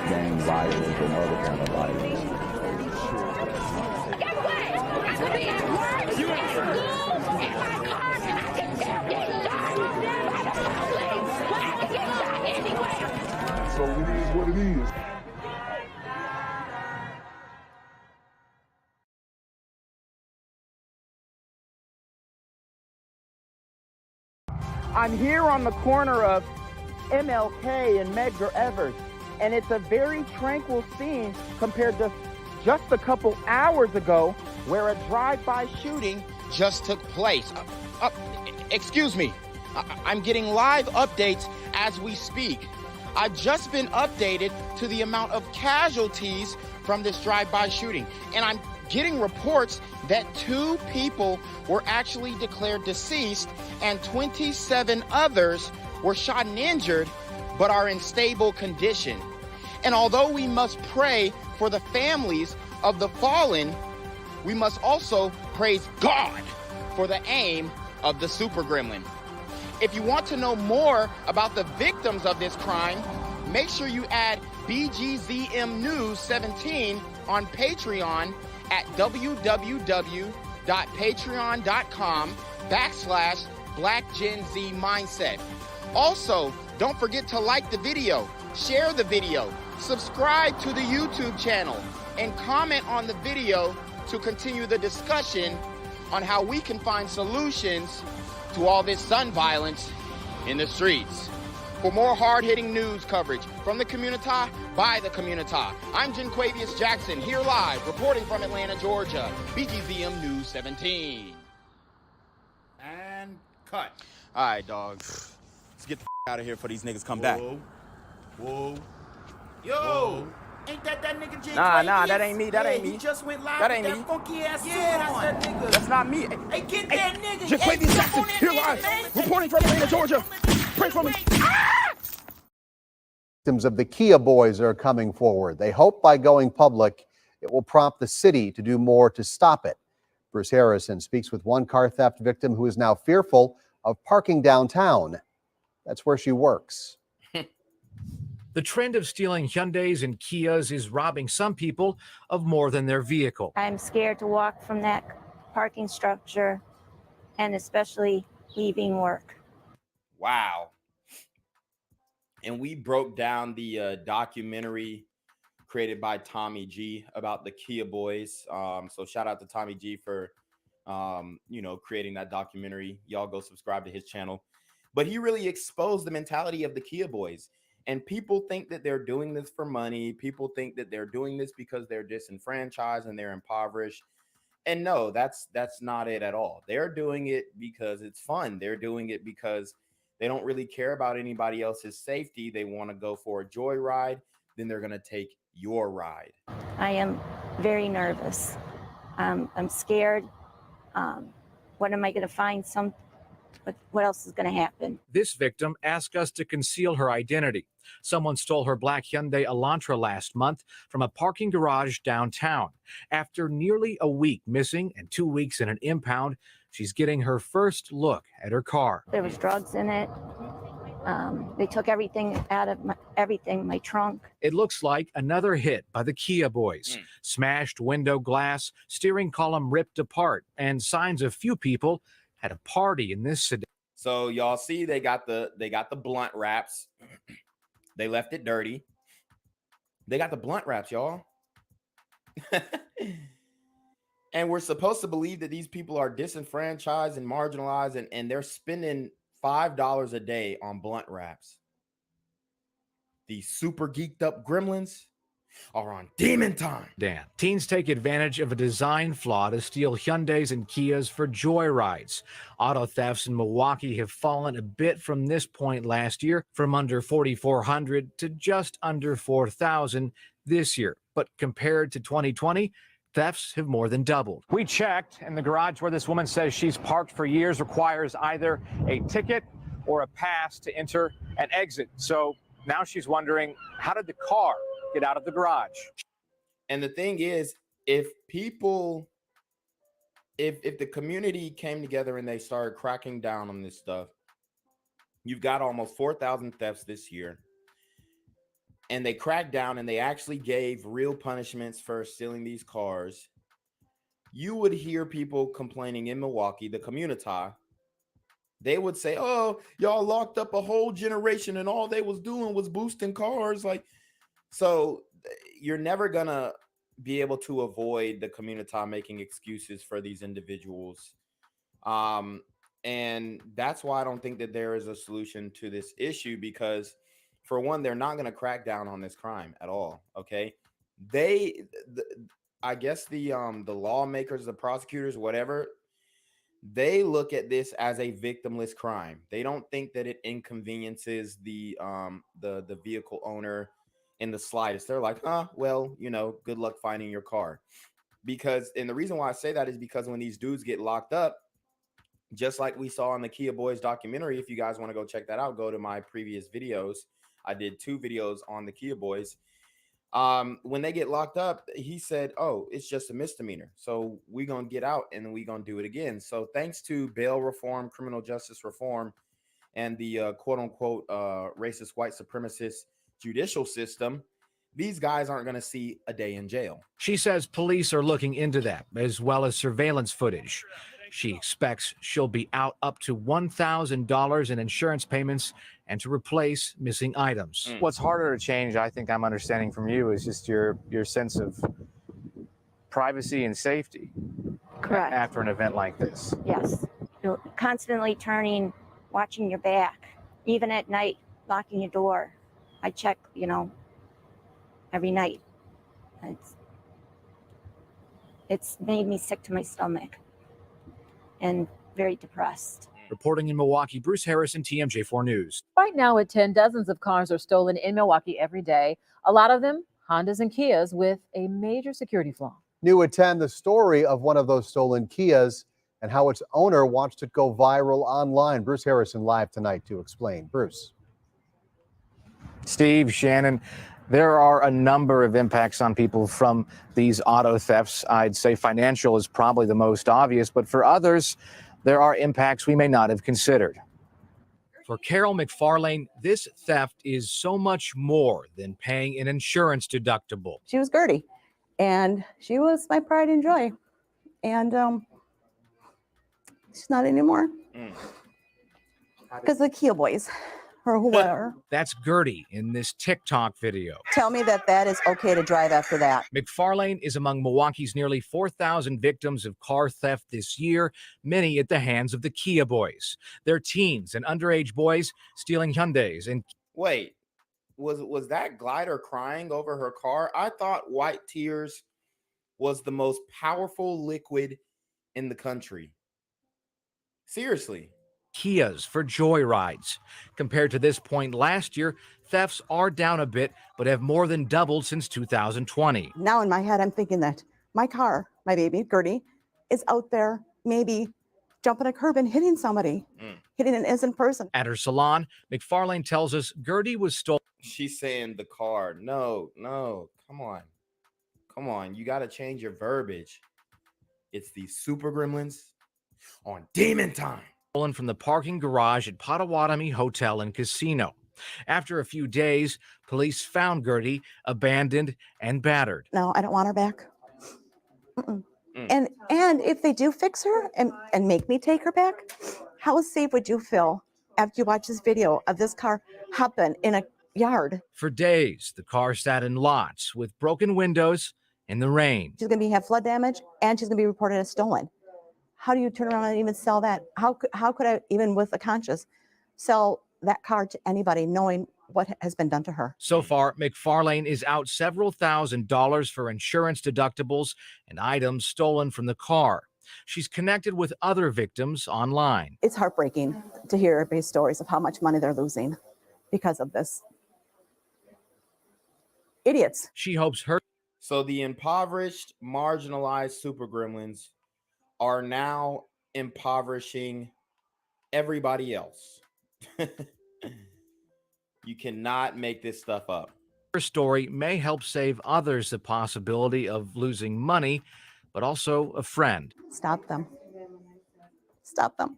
gang violence and other kind of violence. Guess what? I could be at work, at school, in my car, and I can still get shot by the police. But I can get shot anywhere. So it is what it is. I'm here on the corner of MLK and Medgar Evers, and it's a very tranquil scene compared to just a couple hours ago where a drive-by shooting just took place. Excuse me, I'm getting live updates as we speak. I've just been updated to the amount of casualties from this drive-by shooting, and I'm getting reports that 2 people were actually declared deceased and 27 others were shot and injured but are in stable condition. And although we must pray for the families of the fallen, we must also praise God for the aim of the super gremlin. If you want to know more about the victims of this crime, make sure you add BGZM News 17 on Patreon at www.patreon.com/blackgenzmindset. Also, don't forget to like the video, share the video, subscribe to the YouTube channel, and comment on the video to continue the discussion on how we can find solutions to all this gun violence in the streets. For more hard-hitting news coverage from the community, by the community, I'm Janquavius Jackson, here live, reporting from Atlanta, Georgia, BGZM News 17. And cut. All right, dog. Let's get the out of here before these niggas come back. Whoa. Yo. Ain't that nigga J? Nah, that ain't me. That ain't me. He just went live That with ain't that me. funky ass suit on. That's that nigga. That's not me. Hey, get that nigga. Janquavius Jackson, here live, reporting from Atlanta, Georgia. Pray for me. Victims of the Kia boys are coming forward. They hope by going public, it will prompt the city to do more to stop it. Bruce Harrison speaks with one car theft victim who is now fearful of parking downtown. That's where she works. The trend of stealing Hyundais and Kias is robbing some people of more than their vehicle. I'm scared to walk from that parking structure, and especially leaving work. Wow. And we broke down the documentary created by Tommy G about the Kia boys. So shout out to Tommy G for, creating that documentary. Y'all go subscribe to his channel. But he really exposed the mentality of the Kia boys. And people think that they're doing this for money. People think that they're doing this because they're disenfranchised and they're impoverished. And no, that's not it at all. They're doing it because it's fun. They're doing it because they don't really care about anybody else's safety. They want to go for a joyride. Then they're going to take your ride. I am very nervous. I'm scared. What am I going to find? What else is going to happen? This victim asked us to conceal her identity. Someone stole her black Hyundai Elantra last month from a parking garage downtown. After nearly a week missing and 2 weeks in an impound, she's getting her first look at her car. There was drugs in it. They took everything out of my trunk. It looks like another hit by the Kia boys. Smashed window glass, steering column ripped apart, and signs of few people had a party in this sedan. So y'all see they got the blunt wraps. They left it dirty. They got the blunt wraps, y'all. And we're supposed to believe that these people are disenfranchised and marginalized, and they're spending $5 a day on blunt wraps. These super geeked up gremlins are on demon time. Dan. Teens take advantage of a design flaw to steal Hyundais and Kias for joyrides. Auto thefts in Milwaukee have fallen a bit from this point last year, from under 4,400 to just under 4,000 this year. But compared to 2020, thefts have more than doubled. We checked, and the garage where this woman says she's parked for years requires either a ticket or a pass to enter and exit. So now she's wondering, how did the car get out of the garage? And the thing is, if the community came together and they started cracking down on this stuff, you've got almost 4,000 thefts this year. and they cracked down and they actually gave real punishments for stealing these cars, you would hear people complaining in Milwaukee, the community, they would say, oh, y'all locked up a whole generation and all they was doing was boosting cars. Like, so you're never gonna be able to avoid the community making excuses for these individuals. And that's why I don't think that there is a solution to this issue, because for one, they're not going to crack down on this crime at all. Okay. I guess the lawmakers, the prosecutors, whatever, they look at this as a victimless crime. They don't think that it inconveniences the vehicle owner in the slightest. They're like, well, you know, good luck finding your car. And the reason why I say that is because when these dudes get locked up, just like we saw in the Kia Boys documentary, if you guys want to go check that out, go to my previous videos. I did 2 videos on the Kia Boys. When they get locked up, he said, oh, it's just a misdemeanor. So we're going to get out and we're going to do it again. So thanks to bail reform, criminal justice reform, and the quote unquote racist white supremacist judicial system, these guys aren't going to see a day in jail. She says police are looking into that, as well as surveillance footage. She expects she'll be out up to $1,000 in insurance payments and to replace missing items. What's harder to change, I think I'm understanding from you, is just your sense of privacy and safety. Correct. After an event like this. Yes. You're constantly turning, watching your back, even at night, locking your door. I check, you know, every night. It's made me sick to my stomach and very depressed. Reporting in Milwaukee, Bruce Harrison, TMJ4 News. Right now at 10, dozens of cars are stolen in Milwaukee every day. A lot of them Hondas and Kias with a major security flaw. New at 10, the story of one of those stolen Kias and how its owner watched it go viral online. Bruce Harrison live tonight to explain. Bruce. Steve, Shannon, there are a number of impacts on people from these auto thefts. I'd say financial is probably the most obvious, but for others, there are impacts we may not have considered. For Carol McFarlane, this theft is so much more than paying an insurance deductible. She was Gertie, and she was my pride and joy. And she's not anymore because the Kia Boys or whoever. That's Gertie in this TikTok video. Tell me that that is okay to drive after that. McFarlane is among Milwaukee's nearly 4,000 victims of car theft this year, many at the hands of the Kia Boys. They're teens and underage boys stealing Hyundais and... Wait, was that glider crying over her car? I thought white tears was the most powerful liquid in the country. Seriously. Kias for joyrides. Compared to this point last year, thefts are down a bit, but have more than doubled since 2020. Now in my head, I'm thinking that my car, my baby, Gertie, is out there maybe jumping a curb and hitting somebody, hitting an innocent person. At her salon, McFarlane tells us Gertie was stolen. She's saying the car. No, come on. Come on, you got to change your verbiage. It's the super gremlins on demon time. Stolen from the parking garage at Potawatomi Hotel and Casino. After a few days, police found Gertie abandoned and battered. No, I don't want her back. And if they do fix her and make me take her back, how safe would you feel after you watch this video of this car happen in a yard? For days, the car sat in lots with broken windows in the rain. She's going to have flood damage and she's going to be reported as stolen. How do you turn around and even sell that? How could I, even with a conscience, sell that car to anybody knowing what has been done to her? So far, McFarlane is out several $1,000s for insurance deductibles and items stolen from the car. She's connected with other victims online. It's heartbreaking to hear everybody's stories of how much money they're losing because of this. Idiots. She hopes her... So the impoverished, marginalized super gremlins are now impoverishing everybody else. You cannot make this stuff up. Her story may help save others the possibility of losing money, but also a friend. Stop them. Stop them.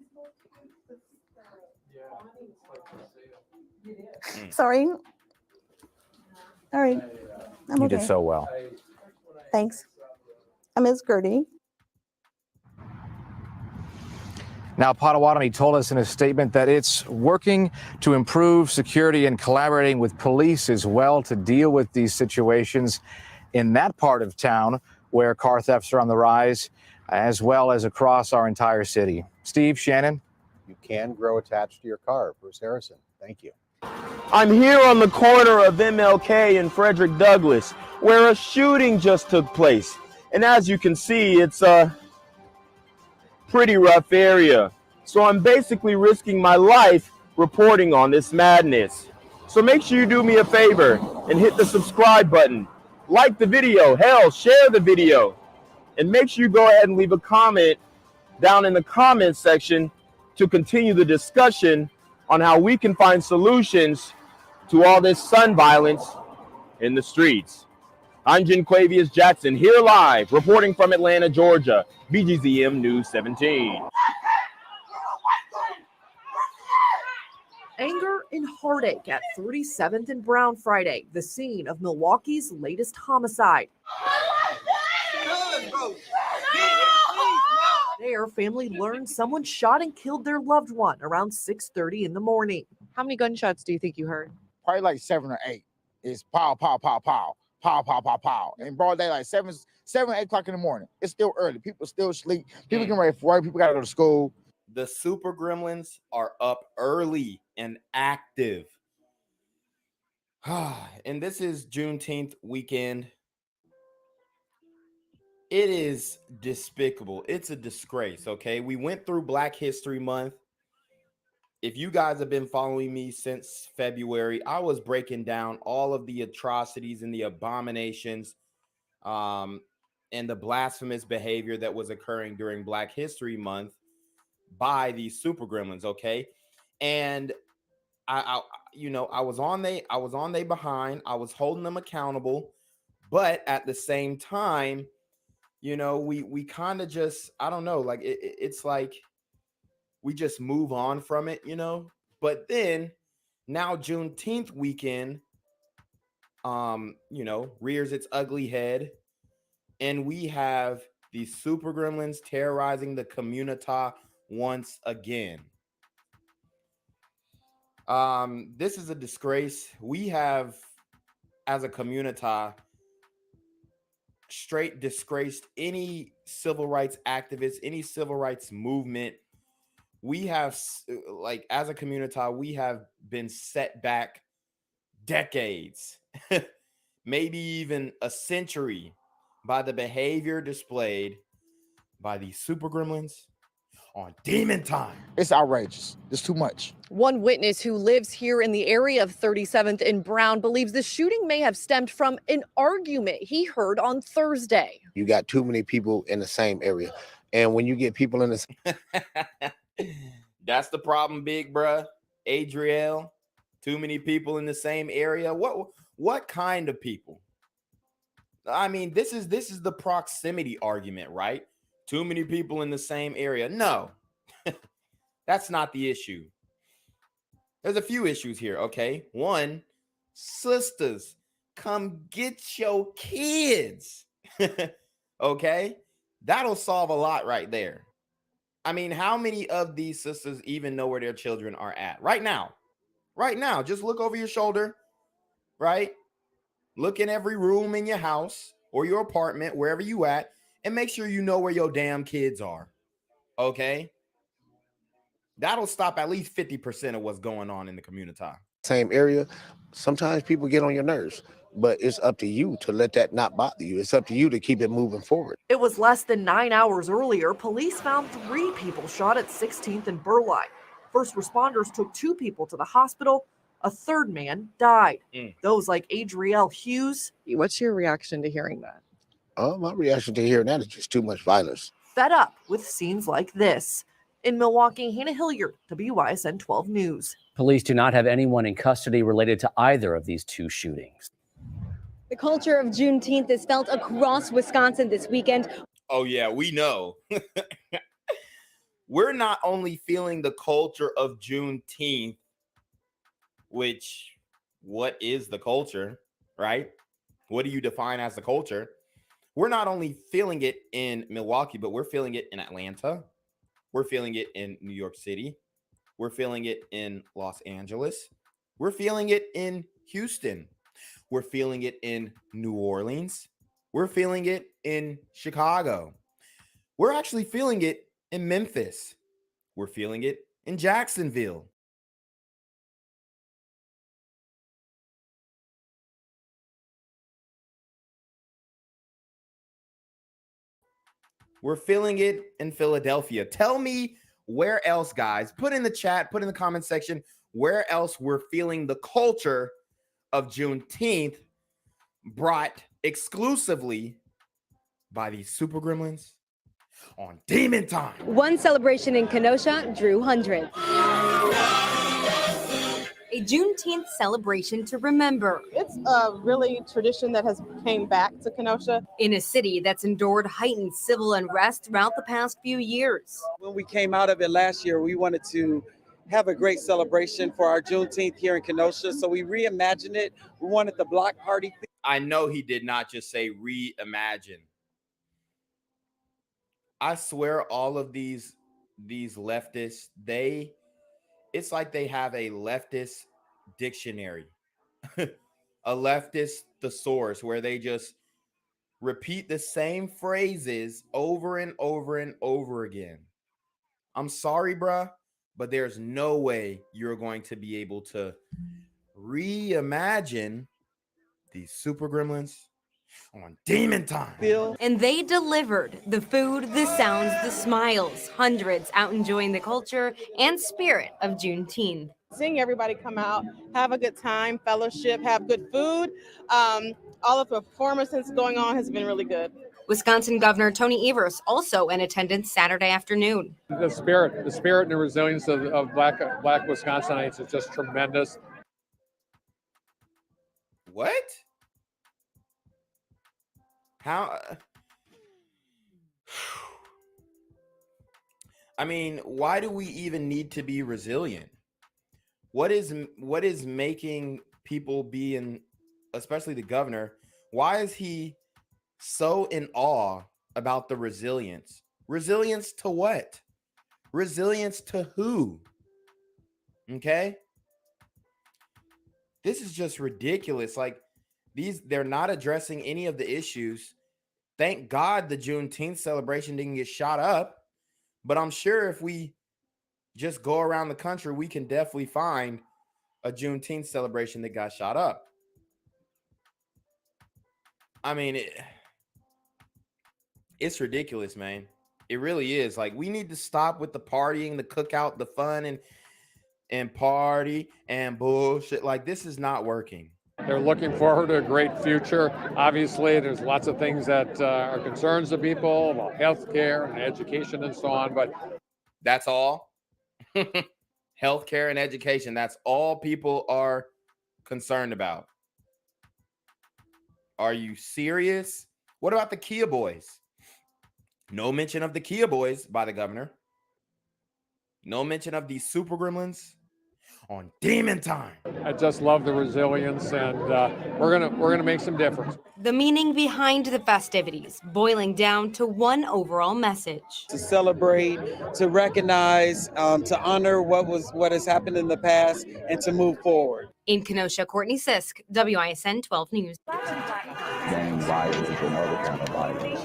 Sorry. All right. I'm You okay. did so well. Thanks. I'm Ms. Gertie. Now, Potawatomi told us in a statement that it's working to improve security and collaborating with police as well to deal with these situations in that part of town where car thefts are on the rise, as well as across our entire city. Steve, Shannon? You can grow attached to your car. Bruce Harrison, thank you. I'm here on the corner of MLK and Frederick Douglass, where a shooting just took place. And as you can see, it's a pretty rough area. So I'm basically risking my life reporting on this madness. So make sure you do me a favor and hit the subscribe button. Like the video, hell, share the video. And make sure you go ahead and leave a comment down in the comment section to continue the discussion on how we can find solutions to all this son violence in the streets. I'm Janquavius Jackson, here live, reporting from Atlanta, Georgia, BGZM News 17. Anger and heartache at 37th and Brown Friday, the scene of Milwaukee's latest homicide. Their family learned someone shot and killed their loved one around 6:30 in the morning. How many gunshots do you think you heard? Probably like 7 or 8. It's pow, pow, pow, pow, pow, pow, pow, pow. And broad day, like 7, 8 o'clock in the morning. It's still early. People still sleep. People getting ready for work. People got to go to school. The super gremlins are up early and active. And this is Juneteenth weekend. It is despicable. It's a disgrace, okay? We went through Black History Month. If you guys have been following me since February, I was breaking down all of the atrocities and the abominations and the blasphemous behavior that was occurring during Black History Month by these super gremlins, okay? And I was on they behind. I was holding them accountable, but at the same time, we kind of just, I don't know, like it's like we just move on from it, But then now Juneteenth weekend, rears its ugly head, and we have these super gremlins terrorizing the community once again. This is a disgrace. We have, as a community, straight disgraced any civil rights activist, any civil rights movement. We have, like, as a community, we have been set back decades, maybe even a century, by the behavior displayed by these super gremlins on Demon Time. It's outrageous. It's too much. One witness who lives here in the area of 37th and Brown believes the shooting may have stemmed from an argument he heard on Thursday. You got too many people in the same area. And when you get people in the That's the problem, big bruh. Adriel, too many people in the same area. What kind of people? I mean, this is the proximity argument, right? Too many people in the same area. No, that's not the issue. There's a few issues here, okay? One, sisters, come get your kids, okay? That'll solve a lot right there. I mean, how many of these sisters even know where their children are at right now? Right now, just look over your shoulder, right? Look in every room in your house or your apartment, wherever you at, and make sure you know where your damn kids are, okay? That'll stop at least 50% of what's going on in the community. same area, sometimes people get on your nerves, but it's up to you to let that not bother you. It's up to you to keep it moving forward. It was less than 9 hours earlier, police found 3 people shot at 16th and Burleigh. First responders took 2 people to the hospital. A third man died. Those like Adriel Hughes. What's your reaction to hearing that? My reaction to hearing that is just too much violence. Fed up with scenes like this. In Milwaukee, Hannah Hilliard, WYSN 12 News. Police do not have anyone in custody related to either of these 2 shootings. The culture of Juneteenth is felt across Wisconsin this weekend. Oh, yeah, we know. We're not only feeling the culture of Juneteenth, which, what is the culture? right? What do you define as the culture? We're not only feeling it in Milwaukee, but we're feeling it in Atlanta. We're feeling it in New York City. We're feeling it in Los Angeles. We're feeling it in Houston. We're feeling it in New Orleans. We're feeling it in Chicago. We're actually feeling it in Memphis. We're feeling it in Jacksonville. We're feeling it in Philadelphia. Tell me where else, guys. Put in the chat, put in the comment section, where else we're feeling the culture of Juneteenth brought exclusively by these super gremlins on Demon Time. One celebration in Kenosha drew hundreds. A Juneteenth celebration to remember. It's a really tradition that has came back to Kenosha. In a city that's endured heightened civil unrest throughout the past few years. When we came out of it last year, we wanted to have a great celebration for our Juneteenth here in Kenosha. So we reimagined it. We wanted the block party. I know he did not just say reimagine. I swear all of these leftists, it's like they have a leftist dictionary, a leftist thesaurus, where they just repeat the same phrases over and over and over again. I'm sorry, bruh, but there's no way you're going to be able to reimagine these super gremlins on Demon Time. And they delivered the food, the sounds, the smiles. Hundreds out enjoying the culture and spirit of Juneteenth. Seeing everybody come out, have a good time, fellowship, have good food. All of the performances going on has been really good. Wisconsin Governor Tony Evers also in attendance Saturday afternoon. The spirit and the resilience of black Wisconsinites is just tremendous. What? How? I mean, why do we even need to be resilient? What is making people be in, especially the governor, why is he so in awe about the resilience? Resilience to what? Resilience to who? Okay? This is just ridiculous. Like, they're not addressing any of the issues. Thank God the Juneteenth celebration didn't get shot up. But I'm sure if we just go around the country, we can definitely find a Juneteenth celebration that got shot up. I mean, it's ridiculous, man. It really is. Like, we need to stop with the partying, the cookout, the fun and party and bullshit. Like, this is not working. They're looking forward to a great future. Obviously, there's lots of things that are concerns of people about healthcare and education and so on, but that's all. Healthcare and education. That's all people are concerned about. Are you serious? What about the Kia boys? No mention of the Kia boys by the governor. No mention of these super gremlins on Demon Time. I just love the resilience, and we're gonna make some difference. The meaning behind the festivities, boiling down to one overall message: to celebrate, to recognize, to honor what has happened in the past, and to move forward. In Kenosha, Courtney Sisk, WISN 12 News. Gang violence and other kind of violence.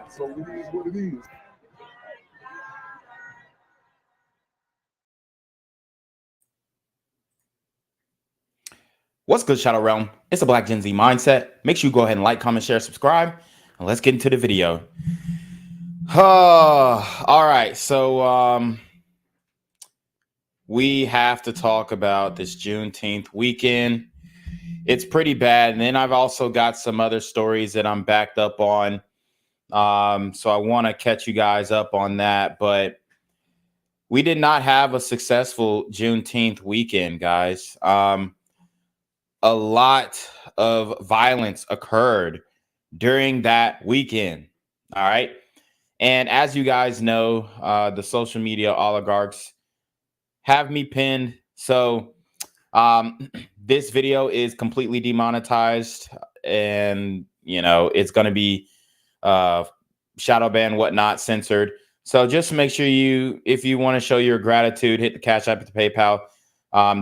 So it is what it is. What's good, Shadow Realm? It's a Black Gen Z mindset. Make sure you go ahead and like, comment, share, subscribe, and let's get into the video. All right, so we have to talk about this Juneteenth weekend. It's pretty bad, and then I've also got some other stories that I'm backed up on. So I want to catch you guys up on that, but we did not have a successful Juneteenth weekend, guys. A lot of violence occurred during that weekend. All right. And as you guys know, the social media oligarchs have me pinned. So this video is completely demonetized, and it's going to be shadow ban, whatnot, censored. So just make sure if you want to show your gratitude, hit the Cash App at the PayPal.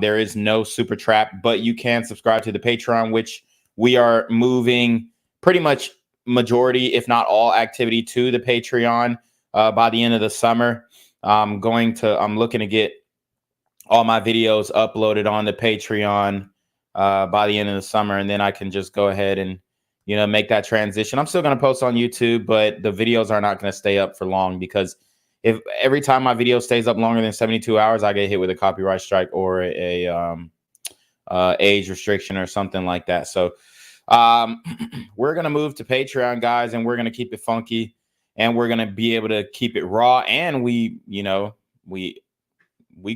There is no super trap, but you can subscribe to the Patreon, which we are moving pretty much majority, if not all, activity to the Patreon by the end of the summer. I'm looking to get all my videos uploaded on the Patreon by the end of the summer, and then I can just go ahead and make that transition. I'm still going to post on YouTube, but the videos are not going to stay up for long, because if every time my video stays up longer than 72 hours, I get hit with a copyright strike or a age restriction or something like that. So we're going to move to Patreon, guys, and we're going to keep it funky, and we're going to be able to keep it raw. And we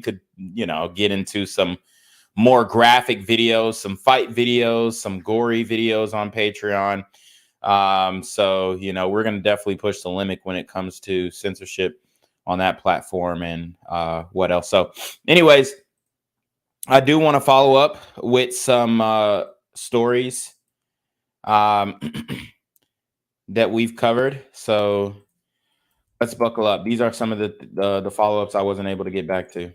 could, get into some more graphic videos, some fight videos, some gory videos on Patreon. So, we're going to definitely push the limit when it comes to censorship on that platform, and what else. So anyways, I do want to follow up with some stories that we've covered. So let's buckle up. These are some of the follow-ups I wasn't able to get back to.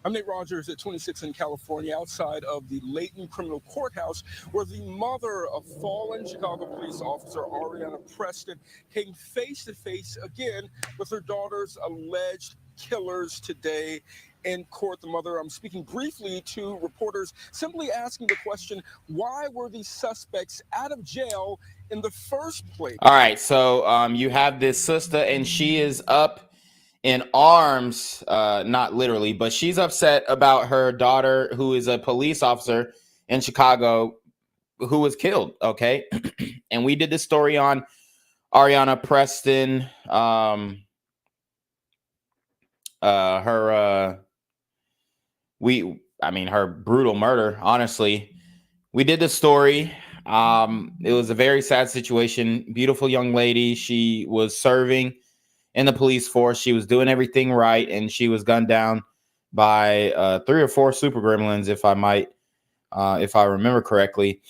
I'm Nate Rogers at 26 in California, outside of the Layton Criminal Courthouse, where the mother of fallen Chicago police officer Ariana Preston came face to face again with her daughter's alleged killers today in court. The mother, I'm speaking briefly to reporters, simply asking the question, why were these suspects out of jail in the first place? All right, so you have this sister, and she is up in arms, not literally, but she's upset about her daughter, who is a police officer in Chicago, who was killed. Okay. And we did this story on Ariana Preston, her brutal murder. Honestly, we did the story. It was a very sad situation. Beautiful young lady. She was serving in the police force. She was doing everything right, and she was gunned down by 3 or 4 super gremlins, if I remember correctly.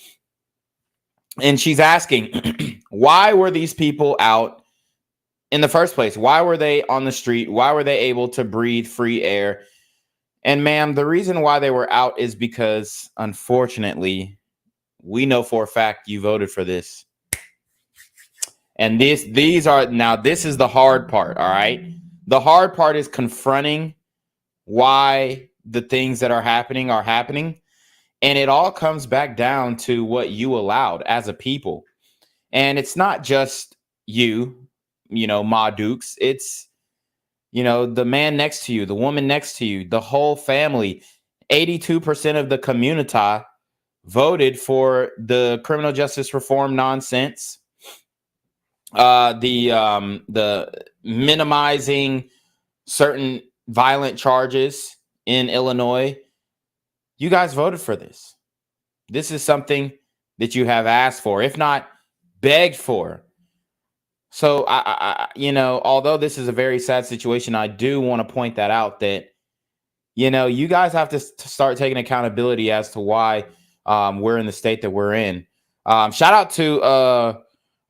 And she's asking, why were these people out in the first place? Why were they on the street? Why were they able to breathe free air? And ma'am, the reason why they were out is because, unfortunately, we know for a fact you voted for this. And this is the hard part. All right. The hard part is confronting why the things that are happening. And it all comes back down to what you allowed as a people. And it's not just Ma Dukes. It's, the man next to you, the woman next to you, the whole family. 82% of the community voted for the criminal justice reform nonsense. The minimizing certain violent charges in Illinois. You guys voted for this. This is something that you have asked for, if not begged for. So although this is a very sad situation, I do want to point that out, that, you guys have to start taking accountability as to why we're in the state that we're in. Shout out to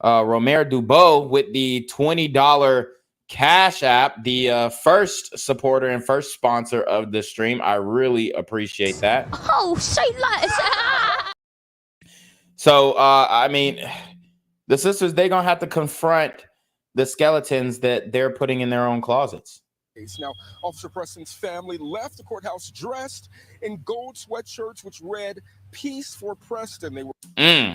Romero Dubois with the $20 Cash App, the first supporter and first sponsor of the stream. I really appreciate that. Oh, say less. So, the sisters, they're going to have to confront the skeletons that they're putting in their own closets. Now, Officer Preston's family left the courthouse dressed in gold sweatshirts, which read "Peace for Preston." They were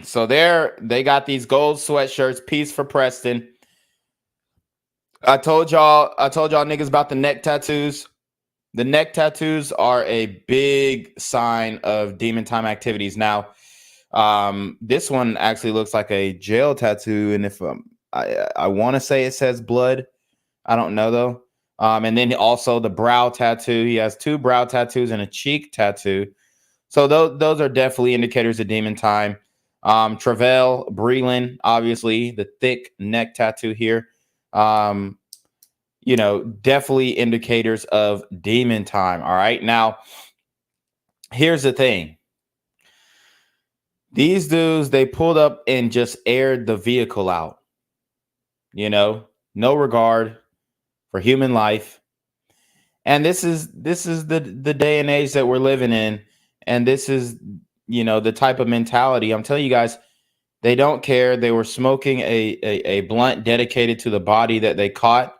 So they got these gold sweatshirts, "Peace for Preston." I told y'all niggas about the neck tattoos. The neck tattoos are a big sign of demon time activities. Now, this one actually looks like a jail tattoo, and if I want to say it says blood, I don't know though. And then also the brow tattoo. He has 2 brow tattoos and a cheek tattoo. So those are definitely indicators of demon time. Travell Breland, obviously the thick neck tattoo here. Definitely indicators of demon time. All right. Now, here's the thing. These dudes, they pulled up and just aired the vehicle out. No regard for human life. And this is the day and age that we're living in. And this is, the type of mentality. I'm telling you guys, they don't care. They were smoking a blunt dedicated to the body that they caught.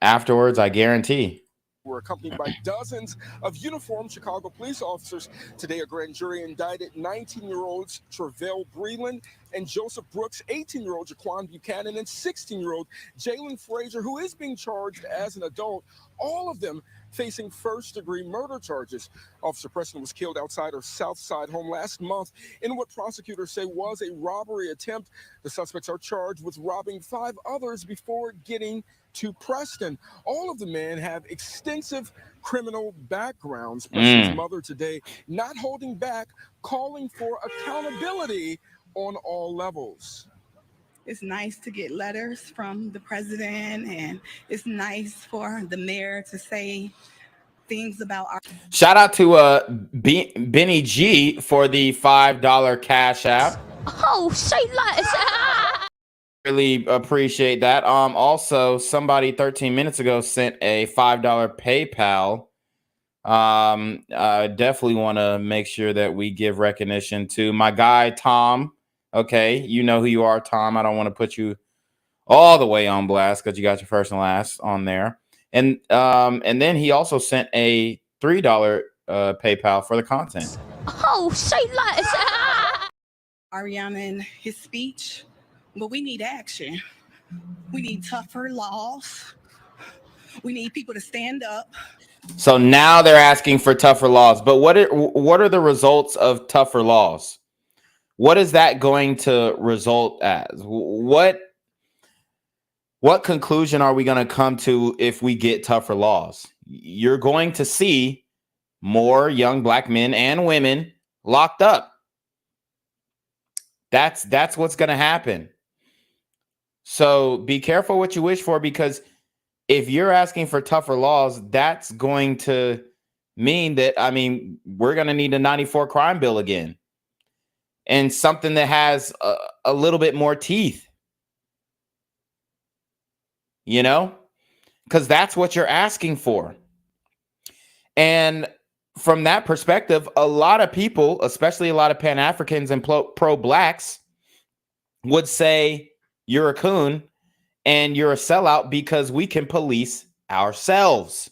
Afterwards, I guarantee. Were accompanied by dozens of uniformed Chicago police officers. Today, a grand jury indicted 19-year-olds Travell Breland and Joseph Brooks, 18-year-old Jaquan Buchanan, and 16-year-old Jalen Frazier, who is being charged as an adult, all of them facing first-degree murder charges. Officer Preston was killed outside her South Side home last month in what prosecutors say was a robbery attempt. The suspects are charged with robbing 5 others before getting to Preston. All of the men have extensive criminal backgrounds. Preston's mother today not holding back, calling for accountability on all levels. It's nice to get letters from the president, and it's nice for the mayor to say things about our. Shout out to Benny G for the $5 cash app. Oh, say less. Really appreciate that. Also, somebody 13 minutes ago sent a $5 PayPal. Definitely want to make sure that we give recognition to my guy Tom. Okay, you know who you are, Tom. I don't want to put you all the way on blast because you got your first and last on there. And then he also sent a $3 PayPal for the content. Oh, say less. Ariana and his speech, but we need action. We need tougher laws. We need people to stand up. So now they're asking for tougher laws. But what are the results of tougher laws? What is that going to result as? What conclusion are we going to come to if we get tougher laws? You're going to see more young black men and women locked up. That's what's going to happen. So be careful what you wish for, because if you're asking for tougher laws, that's going to mean that, we're going to need a 94 crime bill again. And something that has a little bit more teeth. Because that's what you're asking for. And from that perspective, a lot of people, especially a lot of Pan-Africans and pro-blacks, would say you're a coon and you're a sellout because we can police ourselves.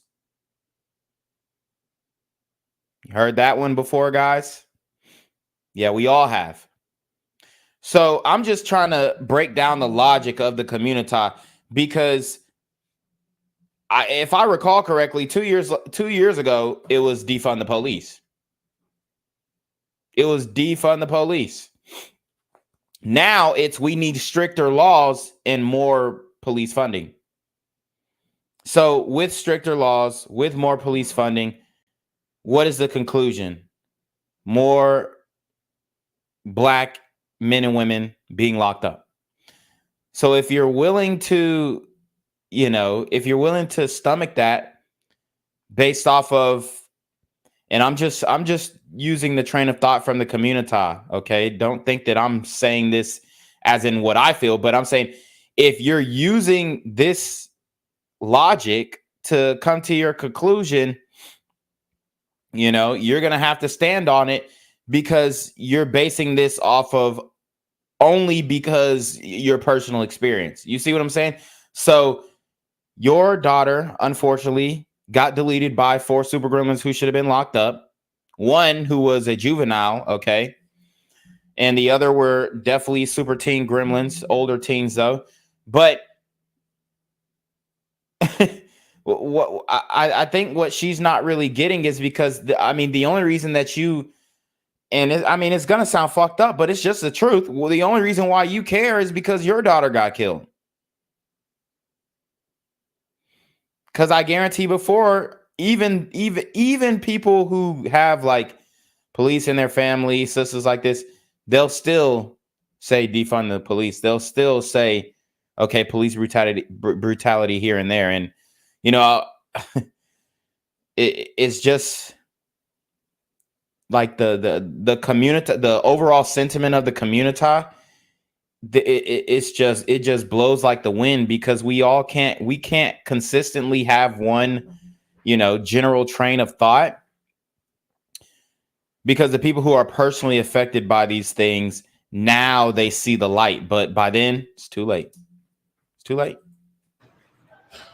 You heard that one before, guys? Yeah, we all have. So I'm just trying to break down the logic of the community, because if I recall correctly, 2 years ago, it was defund the police. It was defund the police. Now it's we need stricter laws and more police funding. So with stricter laws, with more police funding, what is the conclusion? More black men and women being locked up. So if you're willing to, if you're willing to stomach that based off of, and I'm just using the train of thought from the community, okay? Don't think that I'm saying this as in what I feel, but I'm saying if you're using this logic to come to your conclusion, you're going to have to stand on it, because you're basing this off of only because your personal experience. You see what I'm saying? So your daughter, unfortunately, got deleted by 4 super gremlins who should have been locked up. One who was a juvenile, okay? And the other were definitely super teen gremlins, older teens though. But what I think what she's not really getting is because, the only reason that you, and it's going to sound fucked up, but it's just the truth. Well, the only reason why you care is because your daughter got killed. Because I guarantee before, even people who have like police in their family, sisters like this, they'll still say defund the police. They'll still say, okay, police brutality here and there. And, you know, it's just like the community, the overall sentiment of the community. It just blows like the wind, because we can't consistently have one, you know, general train of thought, because the people who are personally affected by these things, now they see the light, but by then it's too late. It's too late.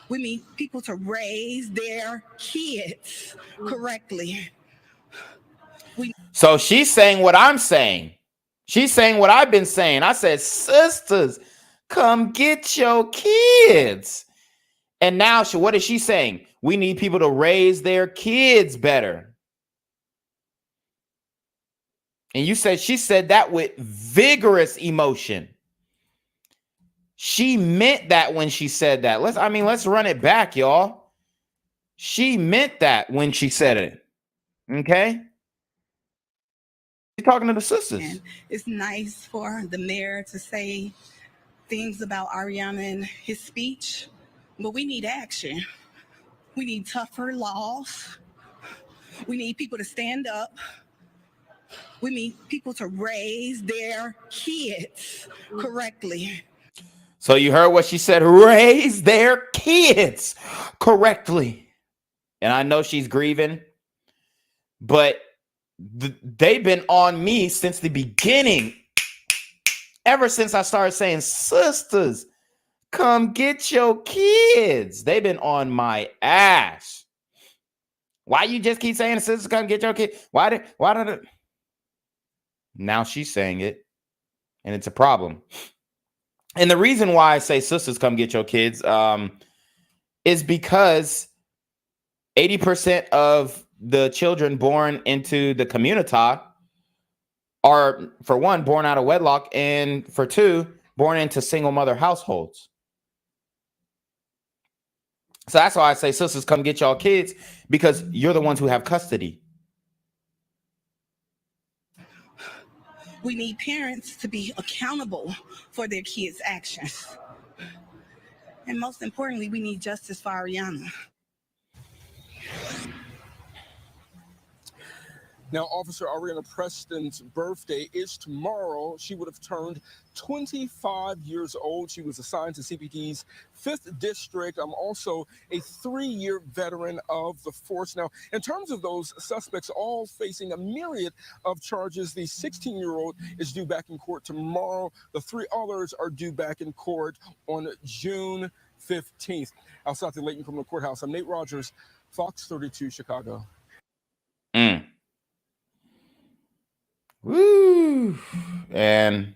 We need people to raise their kids correctly. So she's saying what I'm saying. She's saying what I've been saying. I said, sisters, come get your kids. And now what is she saying? We need people to raise their kids better. And she said that with vigorous emotion. She meant that when she said that. Let's run it back, y'all. She meant that when she said it. Okay? She's talking to the sisters. And it's nice for the mayor to say things about Ariana in his speech, but we need action. We need tougher laws. We need people to stand up. We need people to raise their kids correctly. So you heard what she said, raise their kids correctly. And I know she's grieving, but they've been on me since the beginning. Ever since I started saying, sisters, come get your kids. They've been on my ass. Why you just keep saying, sisters, come get your kids? Why did it? Now she's saying it, and it's a problem. And the reason why I say, sisters, come get your kids, is because 80% of the children born into the community are, for one, born out of wedlock, and for two, born into single mother households. So that's why I say, sisters, come get y'all kids, because you're the ones who have custody. We need parents to be accountable for their kids' actions. And most importantly, we need justice for Ariana. Now, Officer Ariana Preston's birthday is tomorrow. She would have turned 25 years old. She was assigned to CPD's 5th District. I'm also a 3-year veteran of the force. Now, in terms of those suspects, all facing a myriad of charges, the 16-year-old is due back in court tomorrow. The 3 others are due back in court on June 15th. Outside the Layton Criminal Courthouse, I'm Nate Rogers, Fox 32, Chicago. Woo! And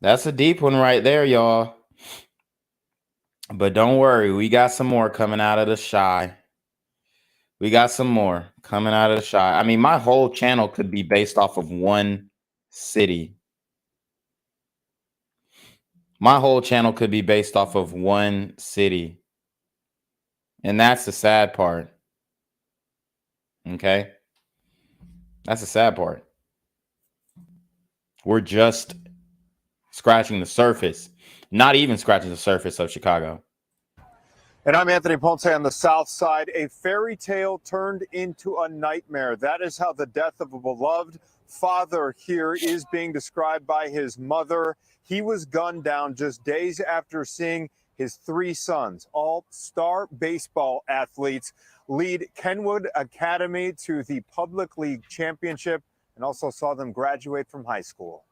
that's a deep one right there, y'all. But don't worry, we got some more coming out of the Chi. We got some more coming out of the Chi. I mean, my whole channel could be based off of one city. My whole channel could be based off of one city. And that's the sad part. Okay? That's the sad part. We're just scratching the surface. Not even scratching the surface of Chicago. And I'm Anthony Ponce on the South Side. A fairy tale turned into a nightmare. That is how the death of a beloved father here is being described by his mother. He was gunned down just days after seeing his 3 sons, all star baseball athletes, lead Kenwood Academy to the Public League Championship, and also saw them graduate from high school.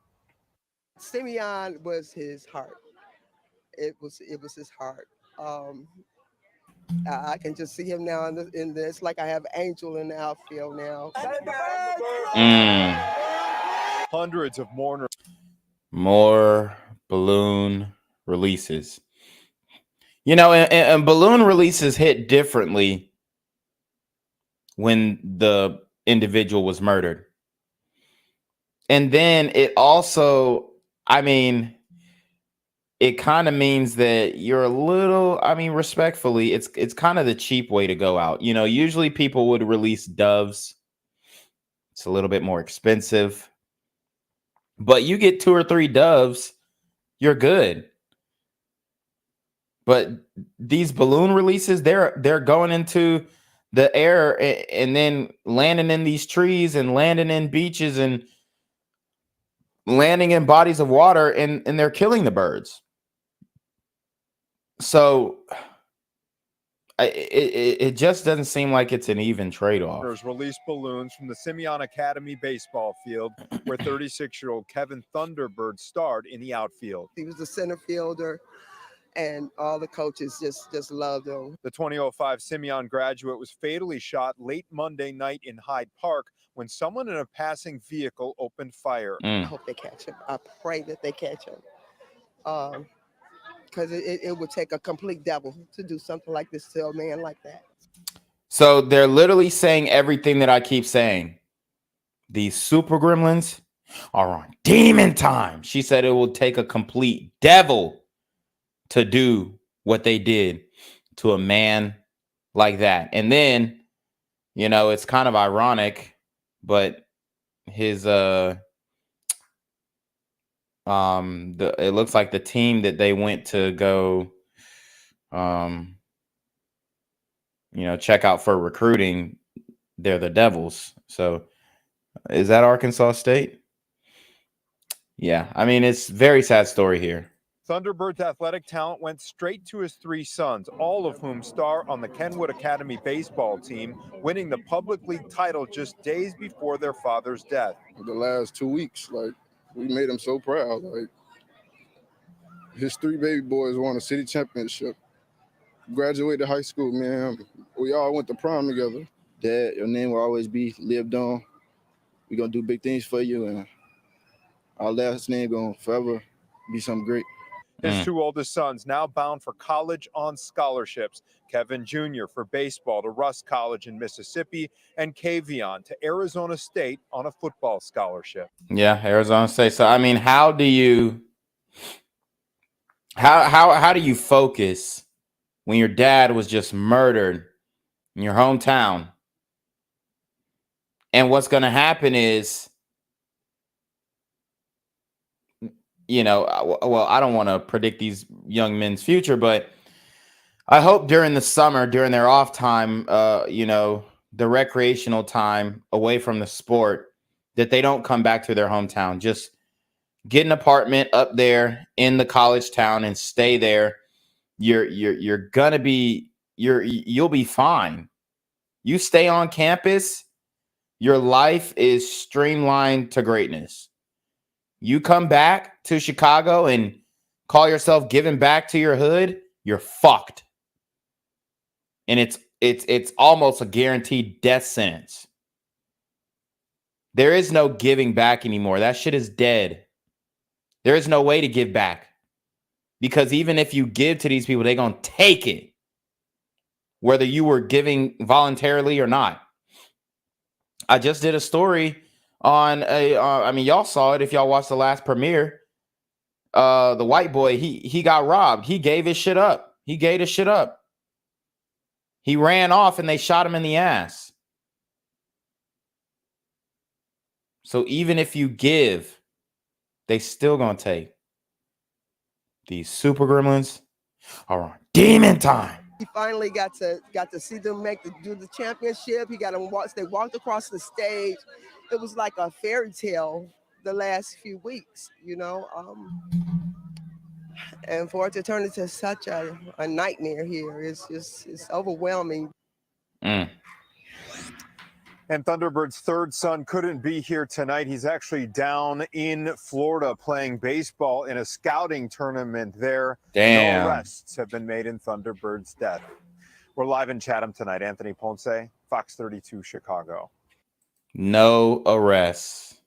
Simeon was his heart. It was his heart. I can just see him now in this. It's like I have Angel in the outfield now. Hundreds of mourners. More balloon releases. You know, and balloon releases hit differently when the individual was murdered. And then it also, I mean, it kind of means that you're a little, I mean, respectfully, it's kind of the cheap way to go out. You know, usually people would release doves. It's a little bit more expensive. But you get 2 or 3 doves, you're good. But these balloon releases, they're going into the air and then landing in these trees and landing in beaches and landing in bodies of water, and they're killing the birds. So it just doesn't seem like it's an even trade-off. Released balloons from the Simeon Academy baseball field, where 36-year-old Kevin Thunderbird starred in the outfield. He was a center fielder, and all the coaches just loved him. The 2005 Simeon graduate was fatally shot late Monday night in Hyde Park when someone in a passing vehicle opened fire. I hope they catch him. I pray that they catch him. Because it would take a complete devil to do something like this to a man like that. So they're literally saying everything that I keep saying. These super gremlins are on demon time. She said it will take a complete devil to do what they did to a man like that. And then, you know, it's kind of ironic, but his it looks like the team that they went to go you know, check out for recruiting, they're the Devils. So is that Arkansas State? Yeah, I mean, it's a very sad story here. Thunderbird's athletic talent went straight to his 3 sons, all of whom star on the Kenwood Academy baseball team, winning the public league title just days before their father's death. The last 2 weeks, like, we made him so proud. Like, his 3 baby boys won a city championship, graduated high school, man. We all went to prom together. Dad, your name will always be lived on. We're going to do big things for you, and our last name going to forever be something great. His 2 oldest sons now bound for college on scholarships. Kevin Jr. for baseball to Rusk College in Mississippi, and Kavion to Arizona State on a football scholarship. Yeah, Arizona State. So I mean, how do you focus when your dad was just murdered in your hometown? And what's going to happen is, you know, well, I don't want to predict these young men's future, but I hope during the summer, during their off time, you know, the recreational time away from the sport, that they don't come back to their hometown. Just get an apartment up there in the college town and stay there. You'll be fine. You stay on campus, your life is streamlined to greatness. You come back to Chicago and call yourself giving back to your hood, you're fucked. And it's almost a guaranteed death sentence. There is no giving back anymore. That shit is dead. There is no way to give back. Because even if you give to these people, they're going to take it. Whether you were giving voluntarily or not. I just did a story on I mean, y'all saw it if y'all watched the last premiere. The white boy, he got robbed. He gave his shit up. He gave his shit up. He ran off and they shot him in the ass. So even if you give, they still gonna take. These super gremlins are on demon time. He finally got to see them do the championship. He got them they walked across the stage. It was like a fairy tale the last few weeks, you know. And for it to turn into such a nightmare here, it's overwhelming. And Thunderbird's 3rd son couldn't be here tonight. He's actually down in Florida playing baseball in a scouting tournament there. Damn. No arrests have been made in Thunderbird's death. We're live in Chatham tonight. Anthony Ponce, Fox 32, Chicago. No arrests.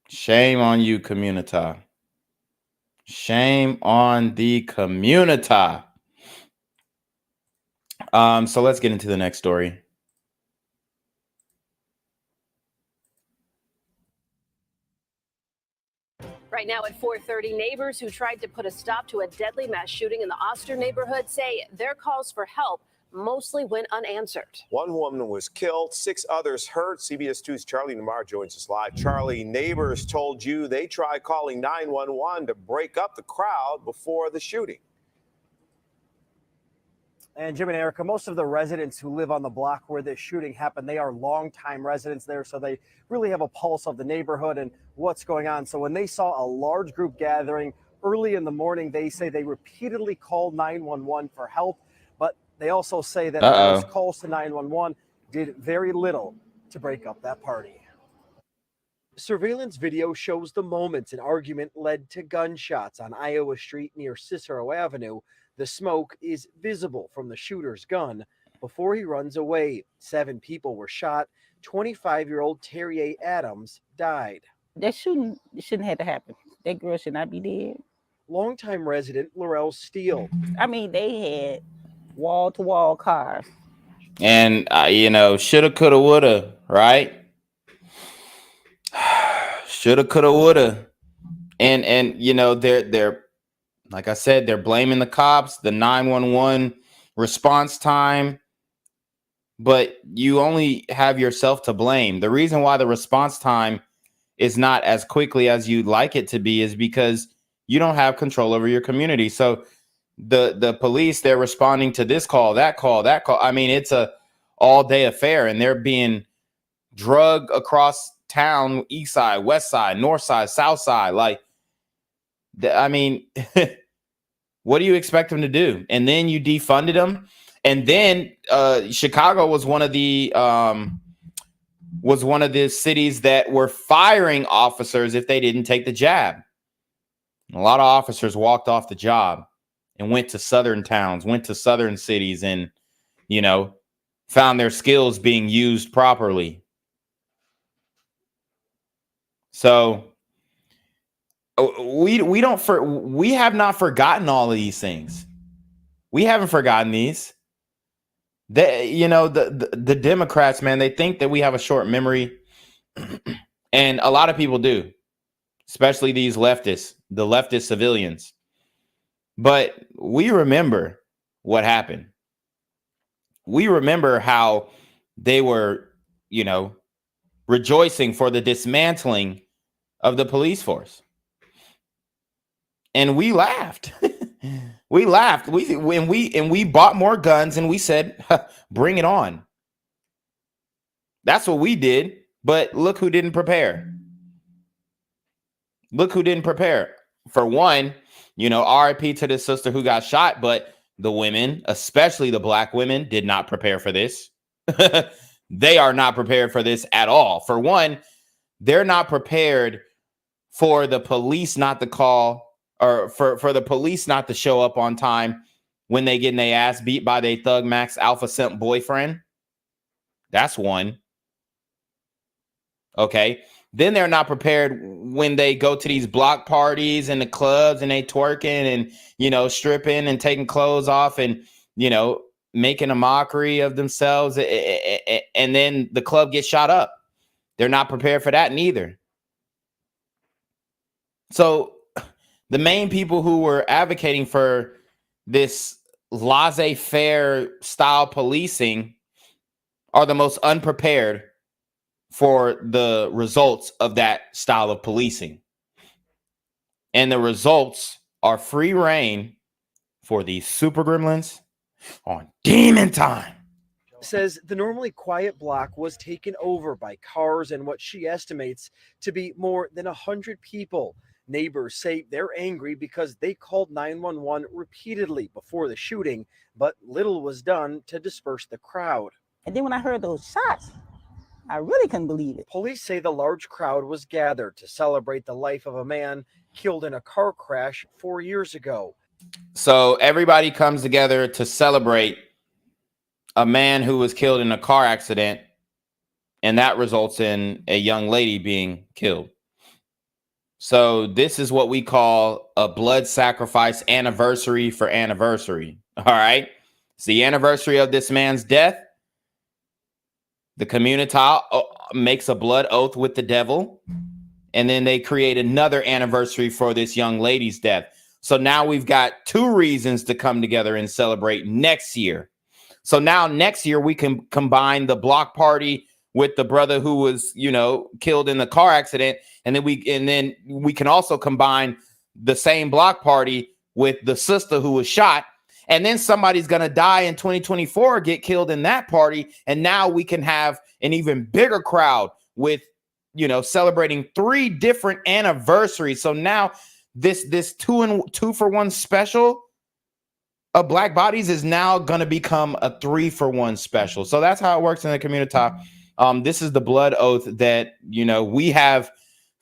Shame on you, community. Shame on the community. So let's get into the next story. Right now at 4:30, neighbors who tried to put a stop to a deadly mass shooting in the Oster neighborhood say their calls for help mostly went unanswered. One woman was killed, 6 others hurt. CBS 2's Charlie Namar joins us live. Charlie, neighbors told you they tried calling 911 to break up the crowd before the shooting. And Jim and Erica, most of the residents who live on the block where this shooting happened, they are longtime residents there, so they really have a pulse of the neighborhood and what's going on. So when they saw a large group gathering early in the morning, they say they repeatedly called 911 for help, but they also say that those calls to 911 did very little to break up that party. Surveillance video shows the moments an argument led to gunshots on Iowa Street near Cicero Avenue. The smoke is visible from the shooter's gun before he runs away. 7 people were shot. 25-year-old Terry A. Adams died. That shouldn't have to happen. That girl should not be dead. Longtime resident Laurel Steele. I mean, they had wall-to-wall cars. And, you know, shoulda, coulda, woulda, right? Shoulda, coulda, woulda. And you know, they're like I said, they're blaming the cops, the 911 response time, but you only have yourself to blame. The reason why the response time is not as quickly as you'd like it to be is because you don't have control over your community. So the police, they're responding to this call, that call, that call. I mean, it's a all-day affair, and they're being drugged across town, east side, west side, north side, south side. Like, I mean, what do you expect them to do? And then you defunded them. And then Chicago was one of the cities that were firing officers if they didn't take the jab. A lot of officers walked off the job and went to southern towns, went to southern cities, and, you know, found their skills being used properly. So we have not forgotten all of these things. We haven't forgotten these. You know, the Democrats, man, they think that we have a short memory, and a lot of people do, especially these leftists, the leftist civilians. But we remember what happened. We remember how they were, you know, rejoicing for the dismantling of the police force. And we laughed. We laughed. We bought more guns, and we said, bring it on. That's what we did. But look who didn't prepare. Look who didn't prepare. For one, you know, RIP to this sister who got shot, but the women, especially the black women, did not prepare for this. They are not prepared for this at all. For one, they're not prepared for the police not to call, or for the police not to show up on time when they getting their ass beat by their Thug Max Alpha Simp boyfriend. That's one. Okay. Then they're not prepared when they go to these block parties and the clubs and they twerking and, you know, stripping and taking clothes off and, you know, making a mockery of themselves. And then the club gets shot up. They're not prepared for that neither. So the main people who were advocating for this laissez-faire style policing are the most unprepared for the results of that style of policing. And the results are free reign for these super gremlins on demon time. Says the normally quiet block was taken over by cars and what she estimates to be more than 100 people. Neighbors say they're angry because they called 911 repeatedly before the shooting, but little was done to disperse the crowd. And then when I heard those shots, I really couldn't believe it. Police say the large crowd was gathered to celebrate the life of a man killed in a car crash 4 years ago. So everybody comes together to celebrate a man who was killed in a car accident, and that results in a young lady being killed. So this is what we call a blood sacrifice anniversary for anniversary. All right. It's the anniversary of this man's death. The community makes a blood oath with the devil, and then they create another anniversary for this young lady's death. So now we've got 2 reasons to come together and celebrate next year. So now next year we can combine the block party with the brother who was, you know, killed in the car accident, and then we can also combine the same block party with the sister who was shot, and then somebody's gonna die in 2024, get killed in that party, and now we can have an even bigger crowd with, you know, celebrating 3 different anniversaries. So now this 2 for 1 special of Black bodies is now going to become a 3 for 1 special. So that's how it works in the community. This is the blood oath that, you know, we have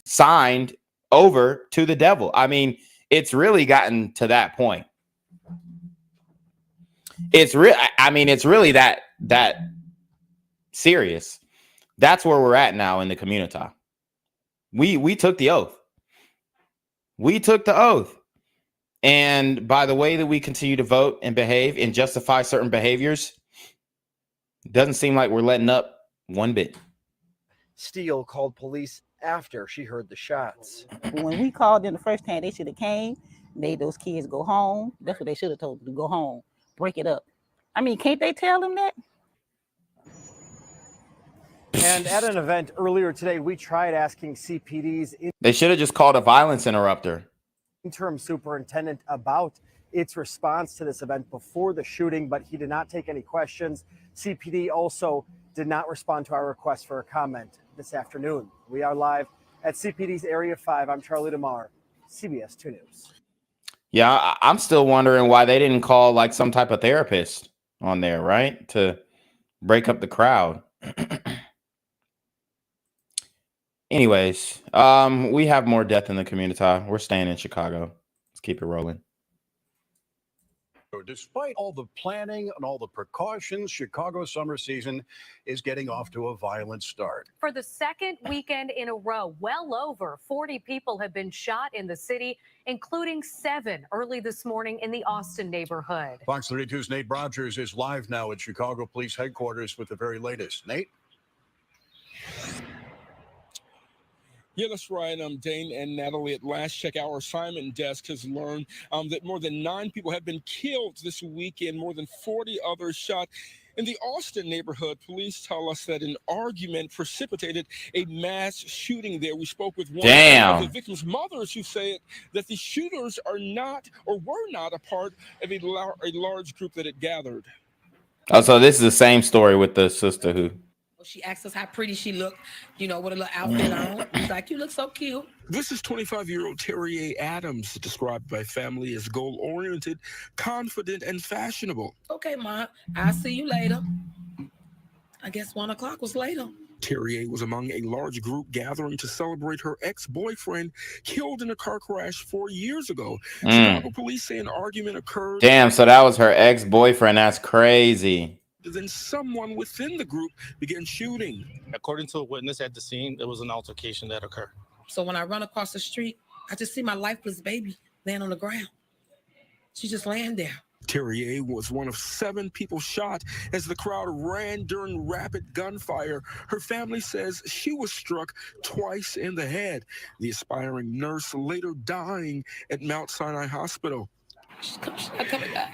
signed over to the devil. I mean, it's really gotten to that point. It's really that serious. That's where we're at now in the community. We took the oath. We took the oath. And by the way that we continue to vote and behave and justify certain behaviors, it doesn't seem like we're letting up one bit. Steele called police after she heard the shots. When we called them the first time, they should have came, made those kids go home. That's what they should have told them, to go home, break it up. I mean, can't they tell them that? And at an event earlier today, we tried asking CPD's They should have just called a violence interrupter. interim superintendent about its response to this event before the shooting, but he did not take any questions. CPD also did not respond to our request for a comment this afternoon. We are live at CPD's Area 5. I'm Charlie DeMar, CBS 2 News. Yeah, I'm still wondering why they didn't call like some type of therapist on there, right? To break up the crowd. Anyways, we have more death in the community. We're staying in Chicago. Let's keep it rolling. Despite all the planning and all the precautions, Chicago's summer season is getting off to a violent start. For the second weekend in a row, well over 40 people have been shot in the city, including 7 early this morning in the Austin neighborhood. Fox 32's Nate Rogers is live now at Chicago Police Headquarters with the very latest. Nate? Yeah, that's right. Dane and Natalie, at last check, our assignment desk has learned that more than 9 people have been killed this weekend, more than 40 others shot. In the Austin neighborhood, police tell us that an argument precipitated a mass shooting there. We spoke with one of the victims' mothers who said that the shooters are not or were not a part of a large group that had gathered. Oh, so this is the same story with the sister who... She asked us how pretty she looked, you know, with a little outfit on. She's like, you look so cute. This is 25-year-old Terry A. Adams, described by family as goal-oriented, confident, and fashionable. Okay, Ma, I'll see you later. I guess 1 o'clock was later. Terry A. was among a large group gathering to celebrate her ex-boyfriend killed in a car crash 4 years ago. Chicago police say an argument occurred. Damn, so that was her ex-boyfriend. That's crazy. Then someone within the group began shooting. According to a witness at the scene, there was an altercation that occurred. So when I run across the street, I just see my lifeless baby laying on the ground. She just laying there. Terry A. was one of 7 people shot as the crowd ran during rapid gunfire. Her family says she was struck twice in the head. The aspiring nurse later dying at Mount Sinai Hospital. She's not coming back.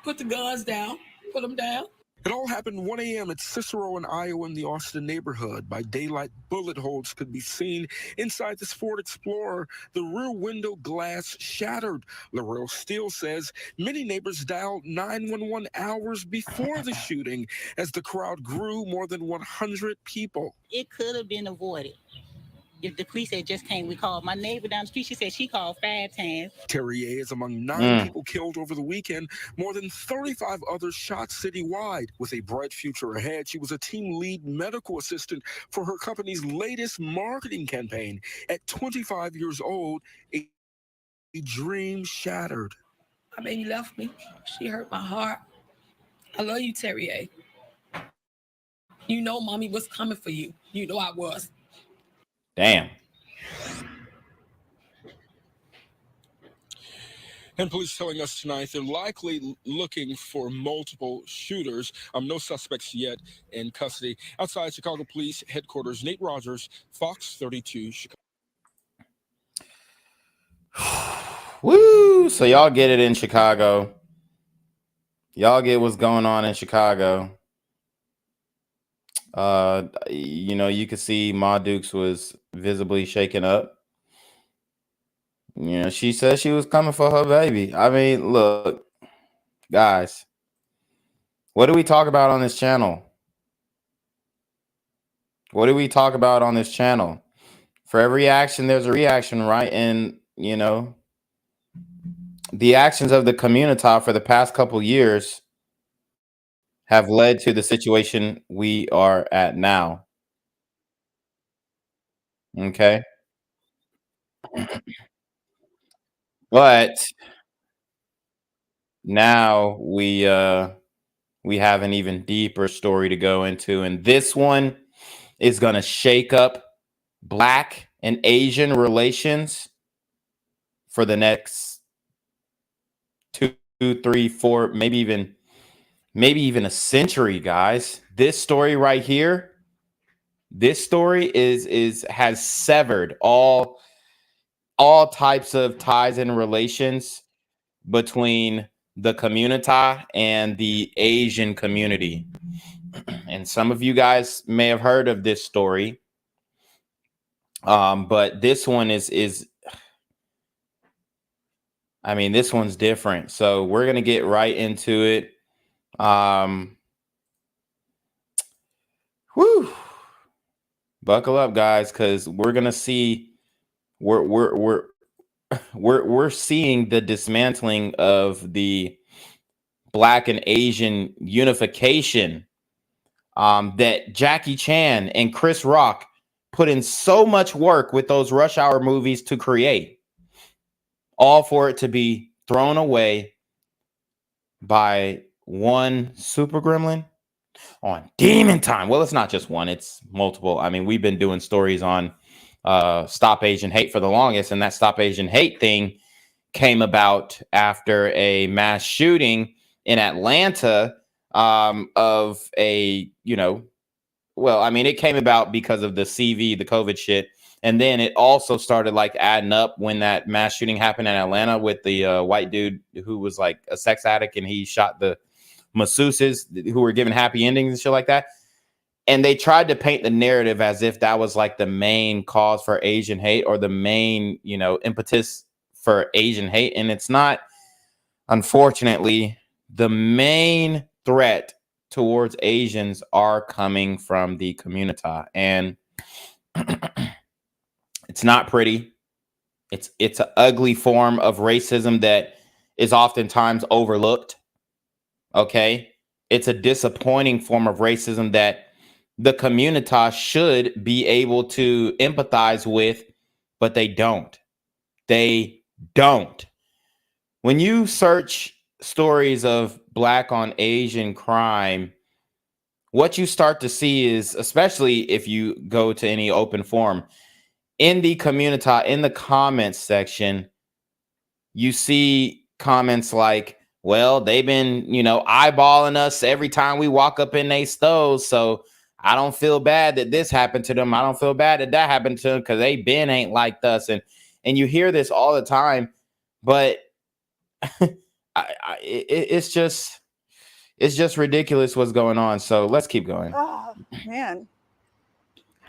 Put the guns down. Put them down. It all happened 1 a.m. at Cicero and Iowa in the Austin neighborhood. By daylight, bullet holes could be seen inside this Ford Explorer. The rear window glass shattered. Laurel Steele says many neighbors dialed 911 hours before the shooting as the crowd grew more than 100 people. It could have been avoided. If the police had just came, we called my neighbor down the street. She said she called 5 times. Terry A. is among 9 people killed over the weekend, more than 35 others shot citywide. With a bright future ahead, she was a team lead medical assistant for her company's latest marketing campaign. At 25 years old, a dream shattered. My baby left me. She hurt my heart. I love you, Terry A. You know mommy was coming for you. You know I was. Damn. And police telling us tonight they're likely looking for multiple shooters. No suspects yet in custody. Outside Chicago Police Headquarters, Nate Rogers, Fox 32, Chicago. Woo! So y'all get it in Chicago. Y'all get what's going on in Chicago. You know, you could see Ma Dukes was visibly shaken up. You know, she said she was coming for her baby. I mean, look, guys, what do we talk about on this channel? What do we talk about on this channel? For every action, there's a reaction, right? And, you know, the actions of the community for the past couple years have led to the situation we are at now. Okay. But now we have an even deeper story to go into, and this one is going to shake up Black and Asian relations for the next 2, 3, 4, maybe even a century, guys. This story right here, this story has severed all types of ties and relations between the community and the Asian community. And some of you guys may have heard of this story. But this one is I mean, this one's different. So we're going to get right into it. Whew. Buckle up, guys, because we're going to see we're seeing the dismantling of the Black and Asian unification that Jackie Chan and Chris Rock put in so much work with those Rush Hour movies to create, all for it to be thrown away by one super gremlin on Demon Time. Well, it's not just one, it's multiple. I mean, we've been doing stories on Stop Asian Hate for the longest, and that Stop Asian Hate thing came about after a mass shooting in Atlanta of a, you know, well, I mean, it came about because of the CV, the COVID shit. And then it also started like adding up when that mass shooting happened in Atlanta with the white dude who was like a sex addict, and he shot the masseuses who were given happy endings and shit like that. And they tried to paint the narrative as if that was like the main cause for Asian hate, or the main, you know, impetus for Asian hate. And it's not. Unfortunately, the main threat towards Asians are coming from the community, and it's not pretty. It's an ugly form of racism that is oftentimes overlooked. Okay, it's a disappointing form of racism that the community should be able to empathize with, but they don't. They don't. When you search stories of Black on Asian crime, what you start to see is, especially if you go to any open forum, in the community, in the comments section, you see comments like, well, they've been, you know, eyeballing us every time we walk up in their stores, so I don't feel bad that this happened to them. I don't feel bad that that happened to them because they been ain't like us. And you hear this all the time, but it's just ridiculous what's going on. So let's keep going. Oh, man.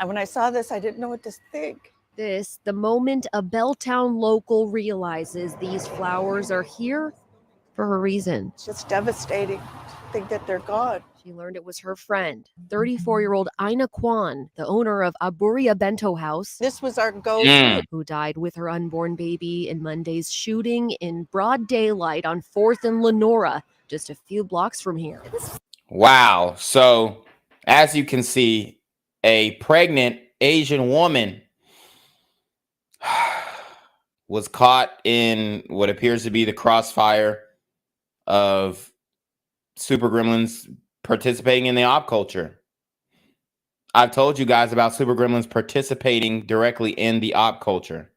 And when I saw this, I didn't know what to think. This, the moment a Belltown local realizes these flowers are here for a reason. It's just devastating to think that they're gone. She learned it was her friend, 34-year-old Ina Kwan, the owner of Aburia Bento House. This was our go-to. Who died with her unborn baby in Monday's shooting in broad daylight on 4th and Lenora, just a few blocks from here. Wow. So, as you can see, a pregnant Asian woman was caught in what appears to be the crossfire of super gremlins participating in the op culture. I've told you guys about super gremlins participating directly in the op culture.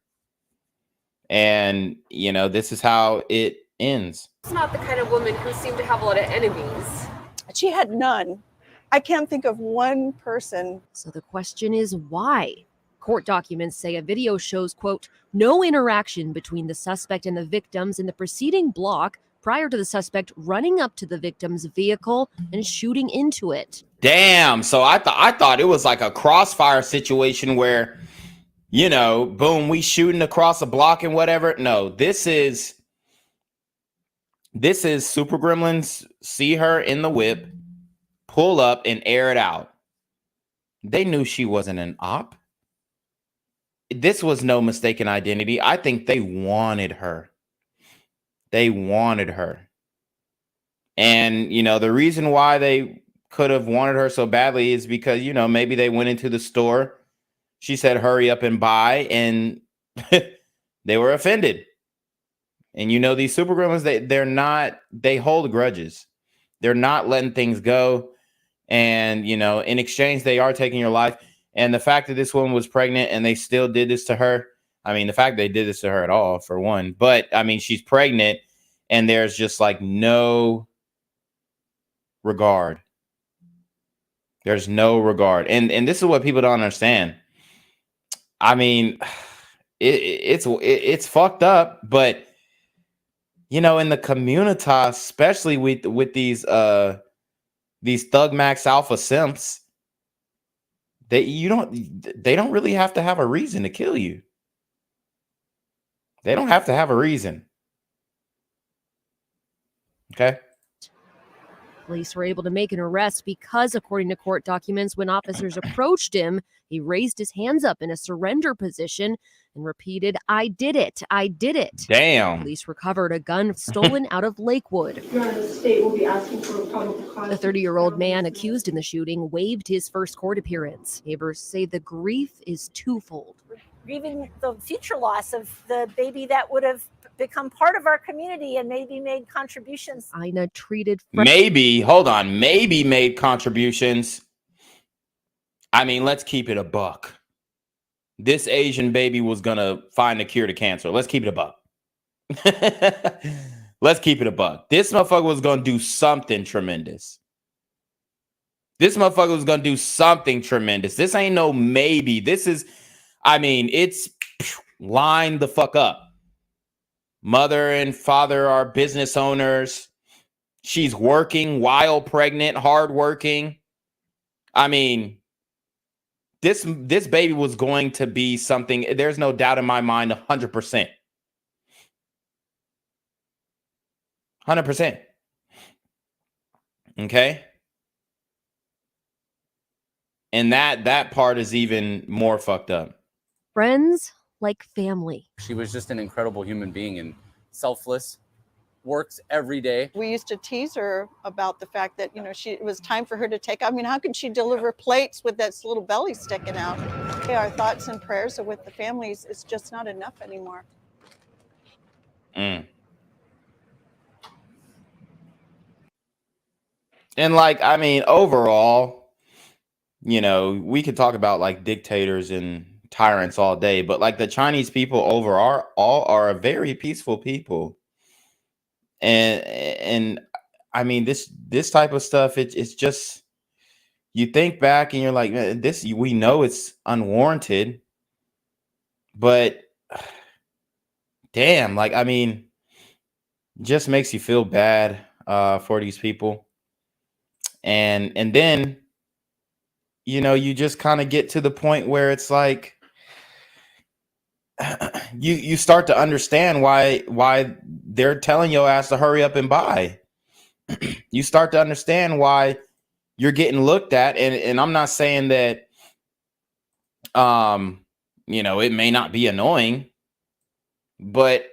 And, you know, this is how it ends. It's not the kind of woman who seemed to have a lot of enemies. She had none. I can't think of one person. So the question is why? Court documents say a video shows, quote, no interaction between the suspect and the victims in the preceding block prior to the suspect running up to the victim's vehicle and shooting into it. Damn. So I thought it was like a crossfire situation where, you know, boom, we shooting across a block and whatever. No, this is Super Gremlins see her in the whip, pull up and air it out. They knew she wasn't an op. This was no mistaken identity. I think they wanted her. They wanted her. And, you know, the reason why they could have wanted her so badly is because, you know, maybe they went into the store. She said, hurry up and buy. And they were offended. And, you know, these Super Gremlins, they hold grudges. They're not letting things go. And, you know, in exchange, they are taking your life. And the fact that this woman was pregnant and they still did this to her. I mean, the fact they did this to her at all, for one. But, I mean, she's pregnant and there's just like no regard. There's no regard. And this is what people don't understand. I mean, it's fucked up, but you know, in the community, especially with these Thug Max Alpha simps, they don't really have to have a reason to kill you. They don't have to have a reason. Okay. Police were able to make an arrest because, according to court documents, when officers approached him, he raised his hands up in a surrender position and repeated, "I did it. I did it." Damn. Police recovered a gun stolen out of Lakewood. The state will be asking for a probable cause. The 30-year-old man accused in the shooting waived his first court appearance. Neighbors say the grief is twofold. Grieving the future loss of the baby that would have become part of our community and maybe made contributions. Ina treated maybe made contributions. I mean, let's keep it a buck. This Asian baby was gonna find a cure to cancer. Let's keep it a buck. Let's keep it a buck. This motherfucker was gonna do something tremendous. This motherfucker was gonna do something tremendous. This ain't no maybe. This is, I mean, it's line the fuck up. Mother and father are business owners. She's working while pregnant, hardworking. I mean, this baby was going to be something. There's no doubt in my mind, 100%. 100%. Okay. And that part is even more fucked up. Friends like family. She was just an incredible human being and selfless, works every day. We used to tease her about the fact that, you know, it was time for her to take. I mean, how can she deliver plates with that little belly sticking out? Okay, our thoughts and prayers are with the families. It's just not enough anymore. And like, I mean, overall, you know, we could talk about like dictators and tyrants all day, but like the Chinese people overall are a very peaceful people. And I mean, this type of stuff, it's just, you think back and you're like, man, we know it's unwarranted, but damn, like, I mean, just makes you feel bad for these people. And then, you know, you just kind of get to the point where it's like, you start to understand why they're telling your ass to hurry up and buy. You start to understand why you're getting looked at. And I'm not saying that, you know, it may not be annoying, but,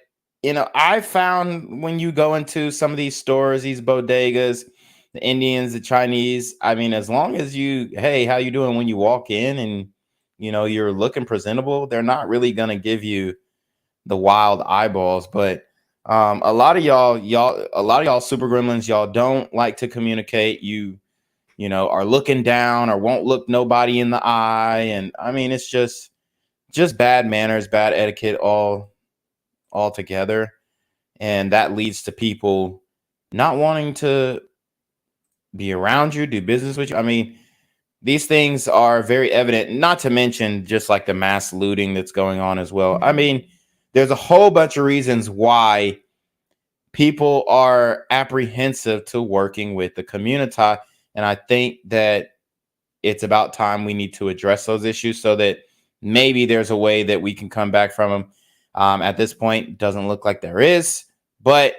you know, I found when you go into some of these stores, these bodegas, the Indians, the Chinese, I mean, as long as hey, how you doing when you walk in and, you know, you're looking presentable, they're not really going to give you the wild eyeballs. But a lot of y'all super gremlins, y'all don't like to communicate. You know, are looking down or won't look nobody in the eye. And I mean, it's just bad manners, bad etiquette all together. And that leads to people not wanting to be around you, do business with you. I mean, these things are very evident, not to mention just like the mass looting that's going on as well. I mean, there's a whole bunch of reasons why people are apprehensive to working with the community. And I think that it's about time we need to address those issues so that maybe there's a way that we can come back from them. At this point, doesn't look like there is, but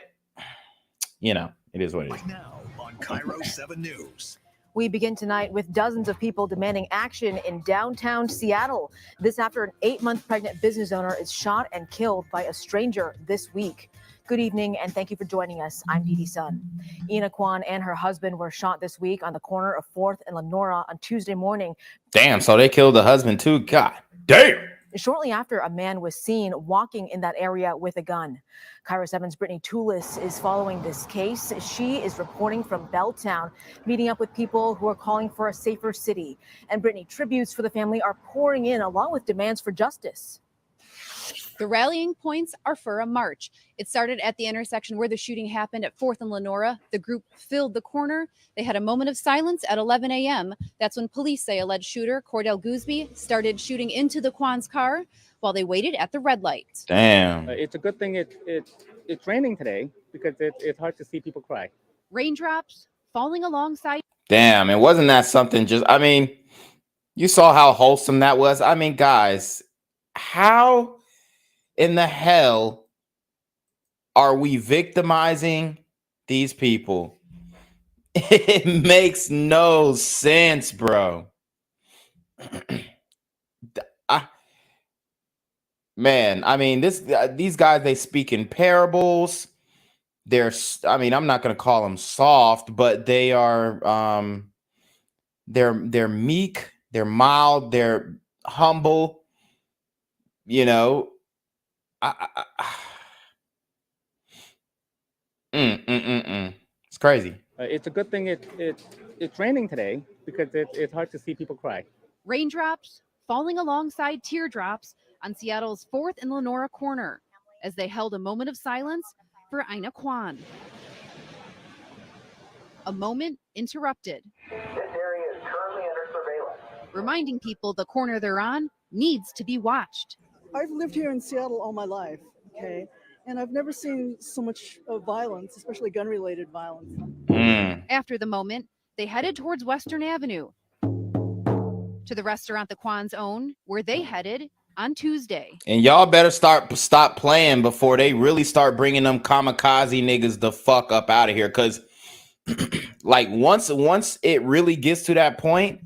you know, it is what it is. Now on Cairo 7 News. We begin tonight with dozens of people demanding action in downtown Seattle. This after an 8-month pregnant business owner is shot and killed by a stranger this week. Good evening and thank you for joining us. I'm Dee Dee Sun. Ina Kwan and her husband were shot this week on the corner of 4th and Lenora on Tuesday morning. Damn, so they killed the husband too? God damn. Shortly after, a man was seen walking in that area with a gun. Cairo 7's Brittany Toulis is following this case. She is reporting from Belltown, meeting up with people who are calling for a safer city. And Brittany, tributes for the family are pouring in along with demands for justice. The rallying points are for a march. It started at the intersection where the shooting happened at 4th and Lenora. The group filled the corner. They had a moment of silence at 11 a.m. That's when police say alleged shooter Cordell Gooseby started shooting into the Kwan's car while they waited at the red light. Damn. It's a good thing it's raining today because it's hard to see people cry. Raindrops falling alongside. Damn, and wasn't that something just, I mean, you saw how wholesome that was. I mean, guys, how in the hell are we victimizing these people? It makes no sense, bro. Man, I mean, these guys, they speak in parables. I mean, I'm not going to call them soft, but they are, they're meek, they're mild, they're humble, you know. It's crazy. It's a good thing it's raining today because it's hard to see people cry. Raindrops falling alongside teardrops on Seattle's 4th and Lenora corner as they held a moment of silence for Ina Kwan. A moment interrupted. This area is currently under surveillance. Reminding people the corner they're on needs to be watched. I've lived here in Seattle all my life, okay? And I've never seen so much violence, especially gun-related violence. After the moment, they headed towards Western Avenue to the restaurant the Kwans own, where they headed on Tuesday. And y'all better stop playing before they really start bringing them kamikaze niggas the fuck up out of here. Because like once it really gets to that point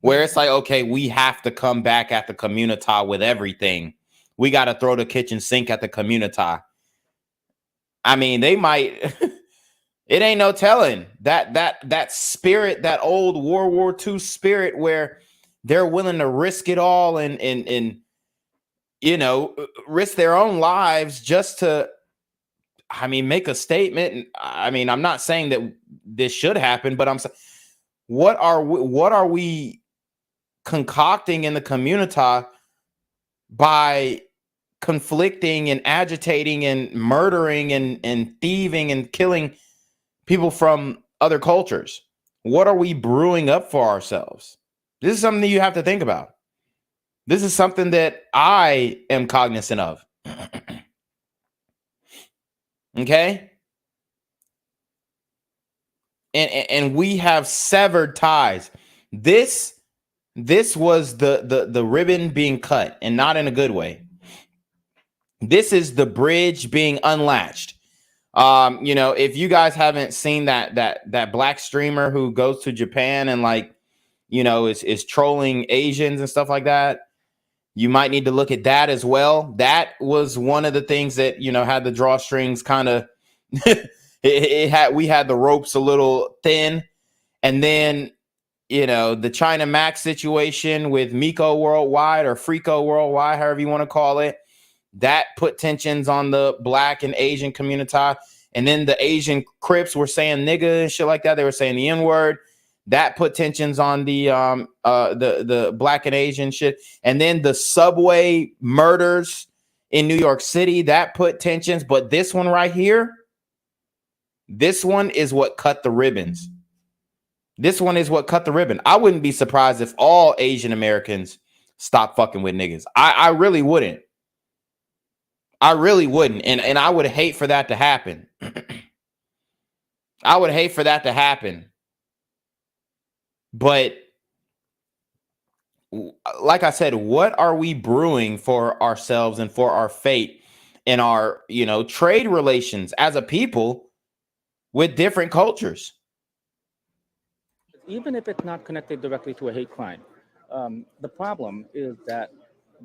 where it's like, okay, we have to come back at the community with everything. We got to throw the kitchen sink at the community. I mean, they might. It ain't no telling that spirit, that old World War II spirit where they're willing to risk it all and you know, risk their own lives just to, I mean, make a statement. I mean, I'm not saying that this should happen, but I'm saying, what are we concocting in the community by conflicting and agitating and murdering and thieving and killing people from other cultures? What are we brewing up for ourselves? This is something that you have to think about. This is something that I am cognizant of. Okay? And we have severed ties. This was the ribbon being cut, and not in a good way. This is the bridge being unlatched. You know, if you guys haven't seen that black streamer who goes to Japan and, like, you know, is trolling Asians and stuff like that, you might need to look at that as well. That was one of the things that, you know, had the drawstrings kind of we had the ropes a little thin. And then, you know, the China Max situation with Miko Worldwide or Frico Worldwide, however you want to call it, that put tensions on the black and Asian community. And then the Asian Crips were saying nigga and shit like that. They were saying the N-word. That put tensions on the black and Asian shit. And then the subway murders in New York City, that put tensions. But this one right here, this one is what cut the ribbons. This one is what cut the ribbon. I wouldn't be surprised if all Asian Americans stopped fucking with niggas. I really wouldn't. I really wouldn't. And I would hate for that to happen. I would hate for that to happen. But like I said, what are we brewing for ourselves and for our fate in our, trade relations as a people with different cultures? Even if it's not connected directly to a hate crime, the problem is that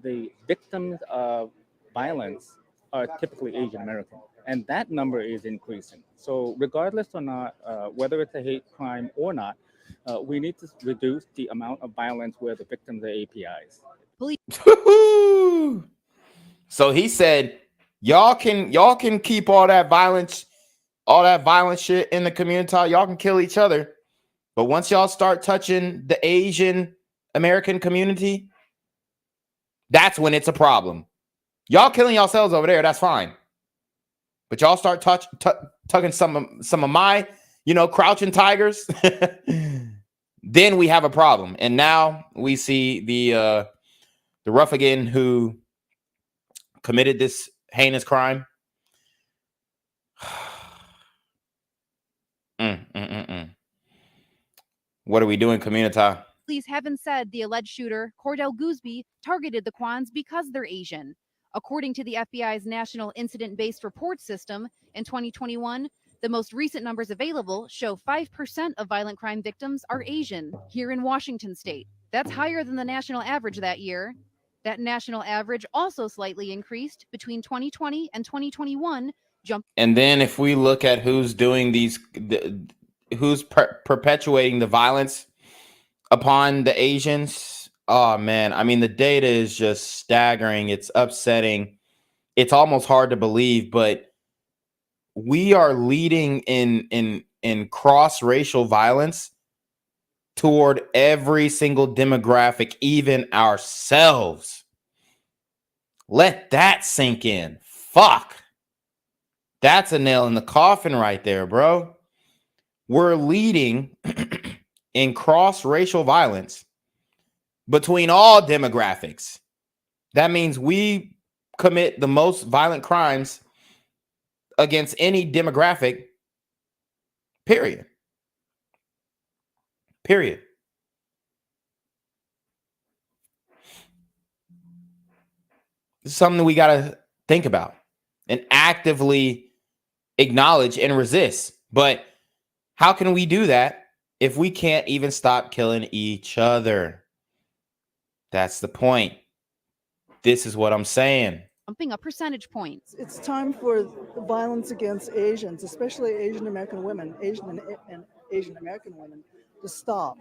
the victims of violence are typically Asian American, and that number is increasing. So regardless or not, whether it's a hate crime or not, we need to reduce the amount of violence where the victims are APIs. So he said, y'all can keep all that violence shit in the community. Y'all can kill each other. But once y'all start touching the Asian American community, that's when it's a problem. Y'all killing yourselves over there, that's fine. But y'all start tugging some of my, crouching tigers, then we have a problem. And now we see the ruffian who committed this heinous crime. What are we doing, community? Police haven't said the alleged shooter, Cordell Gooseby, targeted the Kwans because they're Asian. According to the FBI's National Incident-Based Report System, in 2021, the most recent numbers available show 5% of violent crime victims are Asian here in Washington state. That's higher than the national average that year. That national average also slightly increased between 2020 and 2021, And then if we look at who's doing who's perpetuating the violence upon the Asians, oh man, I mean, the data is just staggering. It's upsetting. It's almost hard to believe, but we are leading in cross-racial violence toward every single demographic, even ourselves. Let that sink in. Fuck. That's a nail in the coffin right there, bro. We're leading in cross-racial violence between all demographics. That means we commit the most violent crimes against any demographic, period. Period. This is something we got to think about and actively acknowledge and resist. But how can we do that if we can't even stop killing each other? That's the point. This is what I'm saying. jumping up percentage points. It's time for the violence against Asians, especially Asian American women, Asian American women, to stop.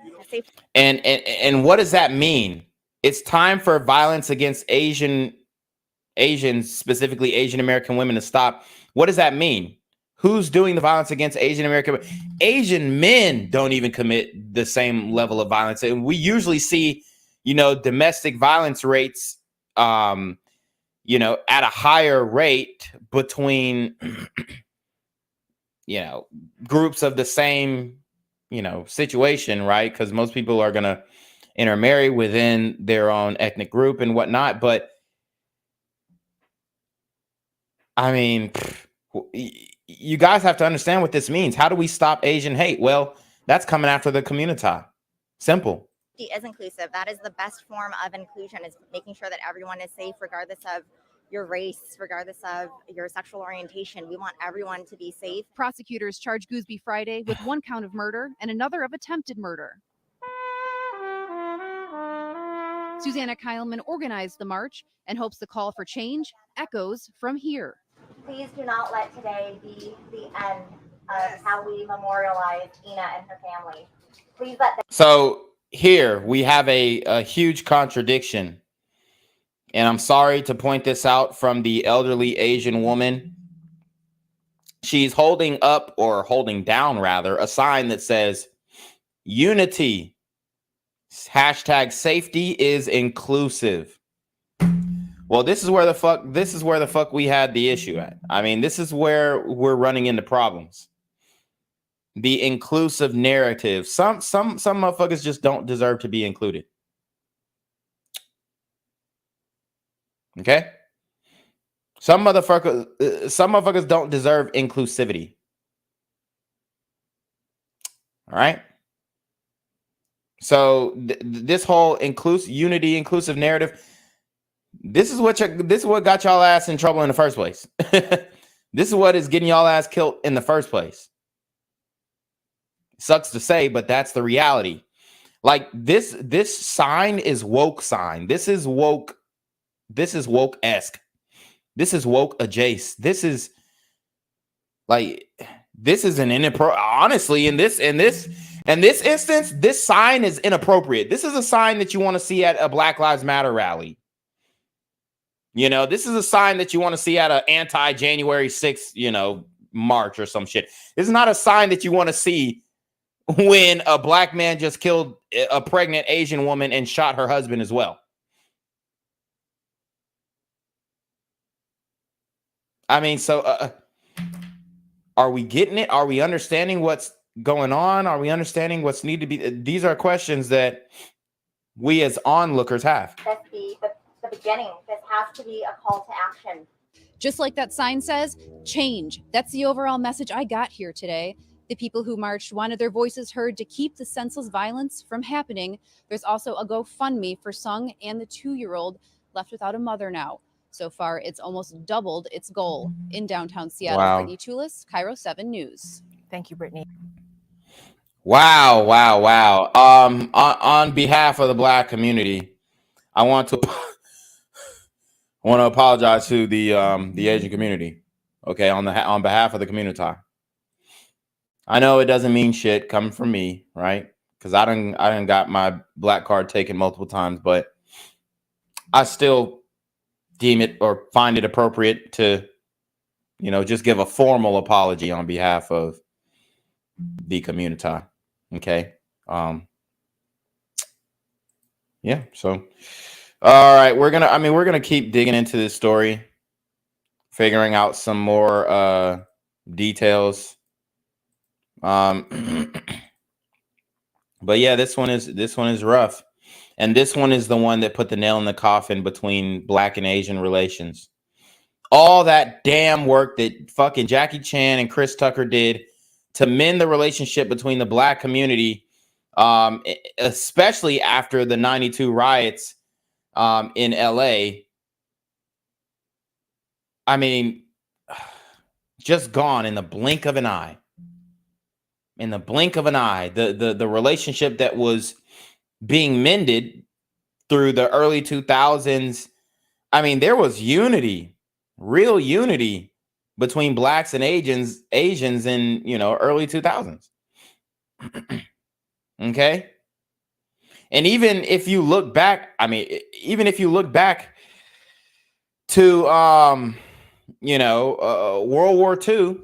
And what does that mean? It's time for violence against Asians, specifically Asian American women, to stop. What does that mean? Who's doing the violence against Asian American? Asian men don't even commit the same level of violence. And we usually see, domestic violence rates, at a higher rate between, groups of the same, situation, right? Because most people are going to intermarry within their own ethnic group and whatnot. But I mean, you guys have to understand what this means. How do we stop Asian hate? Well, that's coming after the community. Simple. Is inclusive. That is the best form of inclusion, is making sure that everyone is safe regardless of your race, regardless of your sexual orientation. We want everyone to be safe. Prosecutors charged Gooseby Friday with 1 count of murder and another of attempted murder. Susanna Kyleman organized the march and hopes the call for change echoes from here. Please do not let today be the end of how we memorialize Ina and her family. Please let them. So here we have a huge contradiction. And I'm sorry to point this out from the elderly Asian woman. She's holding up, or holding down rather, a sign that says unity. #safety is inclusive. Well, this is where the fuck we had the issue at. I mean, this is where we're running into problems. The inclusive narrative. Some motherfuckers just don't deserve to be included. Okay? Some motherfuckers don't deserve inclusivity. All right. So this whole inclusive narrative, this is what got y'all ass in trouble in the first place. This is what is getting y'all ass killed in the first place. Sucks to say, but that's the reality. Like this sign is woke sign. This is woke. This is woke-esque. This is woke adjacent. This is an inappropriate. Honestly, in this instance, this sign is inappropriate. This is a sign that you want to see at a Black Lives Matter rally. You know, this is a sign that you want to see at an anti-January 6th, march or some shit. This is not a sign that you want to see when a black man just killed a pregnant Asian woman and shot her husband as well. I mean, so are we getting it? Are we understanding what's going on? Are we understanding what's need to be? These are questions that we as onlookers have. That's the beginning. This has to be a call to action. Just like that sign says, change. That's the overall message I got here today. The people who marched wanted their voices heard to keep the senseless violence from happening. There's also a GoFundMe for Sung and the 2-year-old left without a mother now. So far, it's almost doubled its goal. In downtown Seattle, Wow. Brittany Tulis, Cairo 7 News. Thank you, Brittany. Wow. On behalf of the black community, I want to apologize to the Asian community. Okay, on behalf of the community. I know it doesn't mean shit coming from me, right? Because I done got my black card taken multiple times, but I still deem it or find it appropriate to, just give a formal apology on behalf of the community. Okay. Yeah. So, all right, we're gonna keep digging into this story, figuring out some more details. But yeah, this one is rough. And this one is the one that put the nail in the coffin between black and Asian relations. All that damn work that fucking Jackie Chan and Chris Tucker did to mend the relationship between the black community, especially after the 92 riots in LA. I mean, just gone in the blink of an eye. In the blink of an eye. The relationship that was being mended through the early 2000s. I mean, there was unity, real unity between blacks and Asians in, early 2000s. Okay. And even if you look back, to, World War II,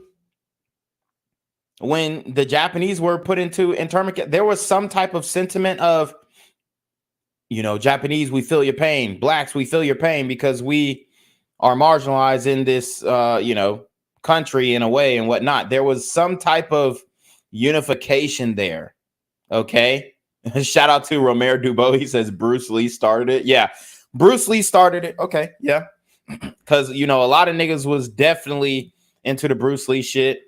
when the Japanese were put into internment camp, there was some type of sentiment of, Japanese, we feel your pain. Blacks, we feel your pain because we are marginalized in this, country in a way and whatnot. There was some type of unification there. Okay. Shout out to Romero Dubois. He says Bruce Lee started it. Yeah. Bruce Lee started it. Okay. Yeah. Because, a lot of niggas was definitely into the Bruce Lee shit.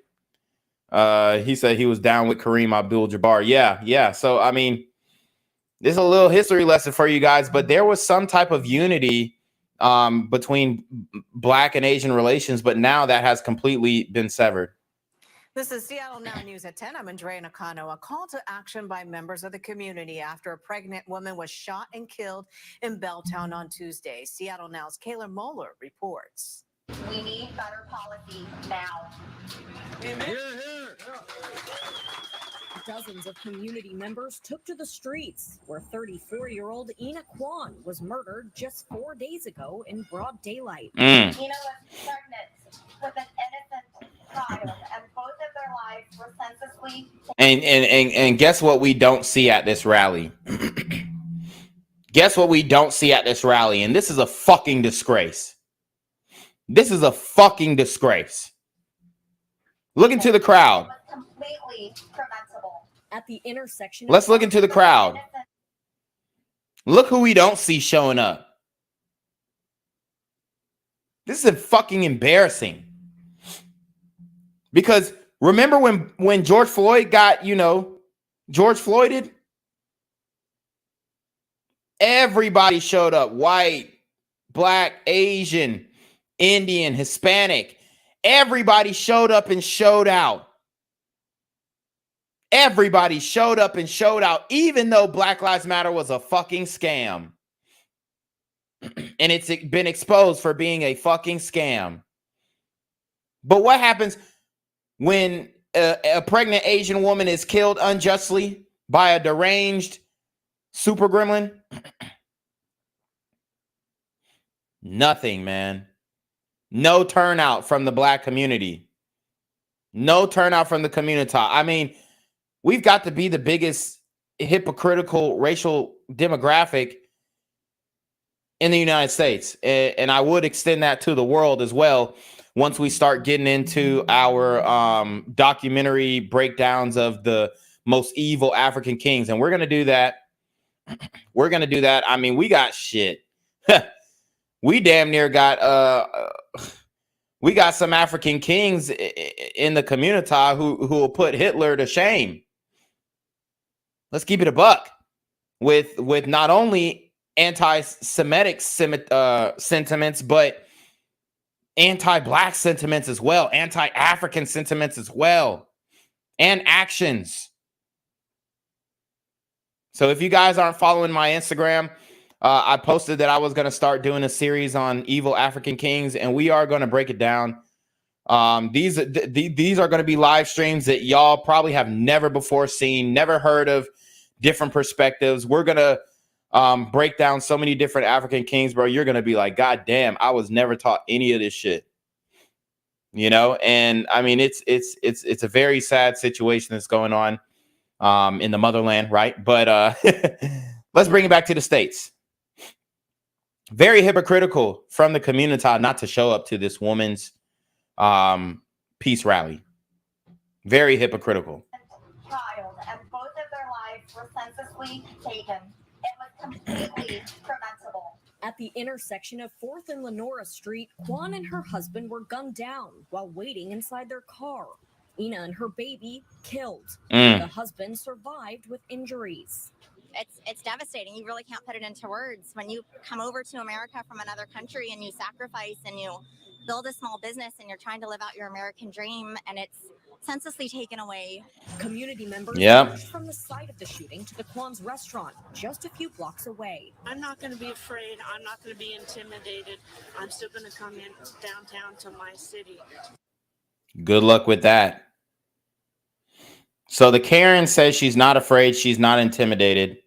He said he was down with Kareem Abdul-Jabbar. Yeah. So, I mean, this is a little history lesson for you guys, but there was some type of unity between black and Asian relations, but now that has completely been severed. This is Seattle Now News at 10. I'm Andrea Nakano. A call to action by members of the community after a pregnant woman was shot and killed in Belltown on Tuesday. Seattle Now's Kayla Moeller reports. We need better policy now. Dozens of community members took to the streets where 34-year-old Ina Kwan was murdered just 4 days ago in broad daylight. Ina was pregnant with an innocent child, and both of their lives were senselessly. And guess what we don't see at this rally? Guess what we don't see at this rally? And this is a fucking disgrace. This is a fucking disgrace. Look into the crowd. Completely preventable. At the intersection. Let's look into the crowd. Look who we don't see showing up. This is fucking embarrassing. Because remember when George Floyd got, George Floyded? Everybody showed up. White, black, Asian, Indian, Hispanic. Everybody showed up and showed out. Everybody showed up and showed out, even though Black Lives Matter was a fucking scam. And it's been exposed for being a fucking scam. But what happens when a pregnant Asian woman is killed unjustly by a deranged super gremlin? Nothing, man. No turnout from the black community. No turnout from the community. I mean, we've got to be the biggest hypocritical racial demographic in the United States. And I would extend that to the world as well once we start getting into our documentary breakdowns of the most evil African kings. And we're going to do that. We're going to do that. I mean, we got shit. We damn near got we got some African kings in the community who will put Hitler to shame. Let's keep it a buck with not only anti-Semitic sentiments, but anti-black sentiments as well, anti-African sentiments as well, and actions. So if you guys aren't following my Instagram, I posted that I was going to start doing a series on evil African kings, and we are going to break it down. These are going to be live streams that y'all probably have never before seen, never heard of, different perspectives. We're going to break down so many different African kings, bro. You're going to be like, God damn, I was never taught any of this shit. And I mean, it's a very sad situation that's going on in the motherland, right? But let's bring it back to the States. Very hypocritical from the community not to show up to this woman's peace rally. Very hypocritical. Child, and both of their lives were senselessly taken. It was completely preventable. At the intersection of 4th and Lenora Street, Kwan and her husband were gunned down while waiting inside their car. Ina and her baby killed. The husband survived with injuries. It's devastating. You really can't put it into words. When you come over to America from another country and you sacrifice and you build a small business and you're trying to live out your American dream and it's senselessly taken away. Community members marched from the site of the shooting to the Kwan's restaurant just a few blocks away. I'm not going to be afraid. I'm not going to be intimidated. I'm still going to come in downtown to my city. Good luck with that. So the Karen says she's not afraid. She's not intimidated.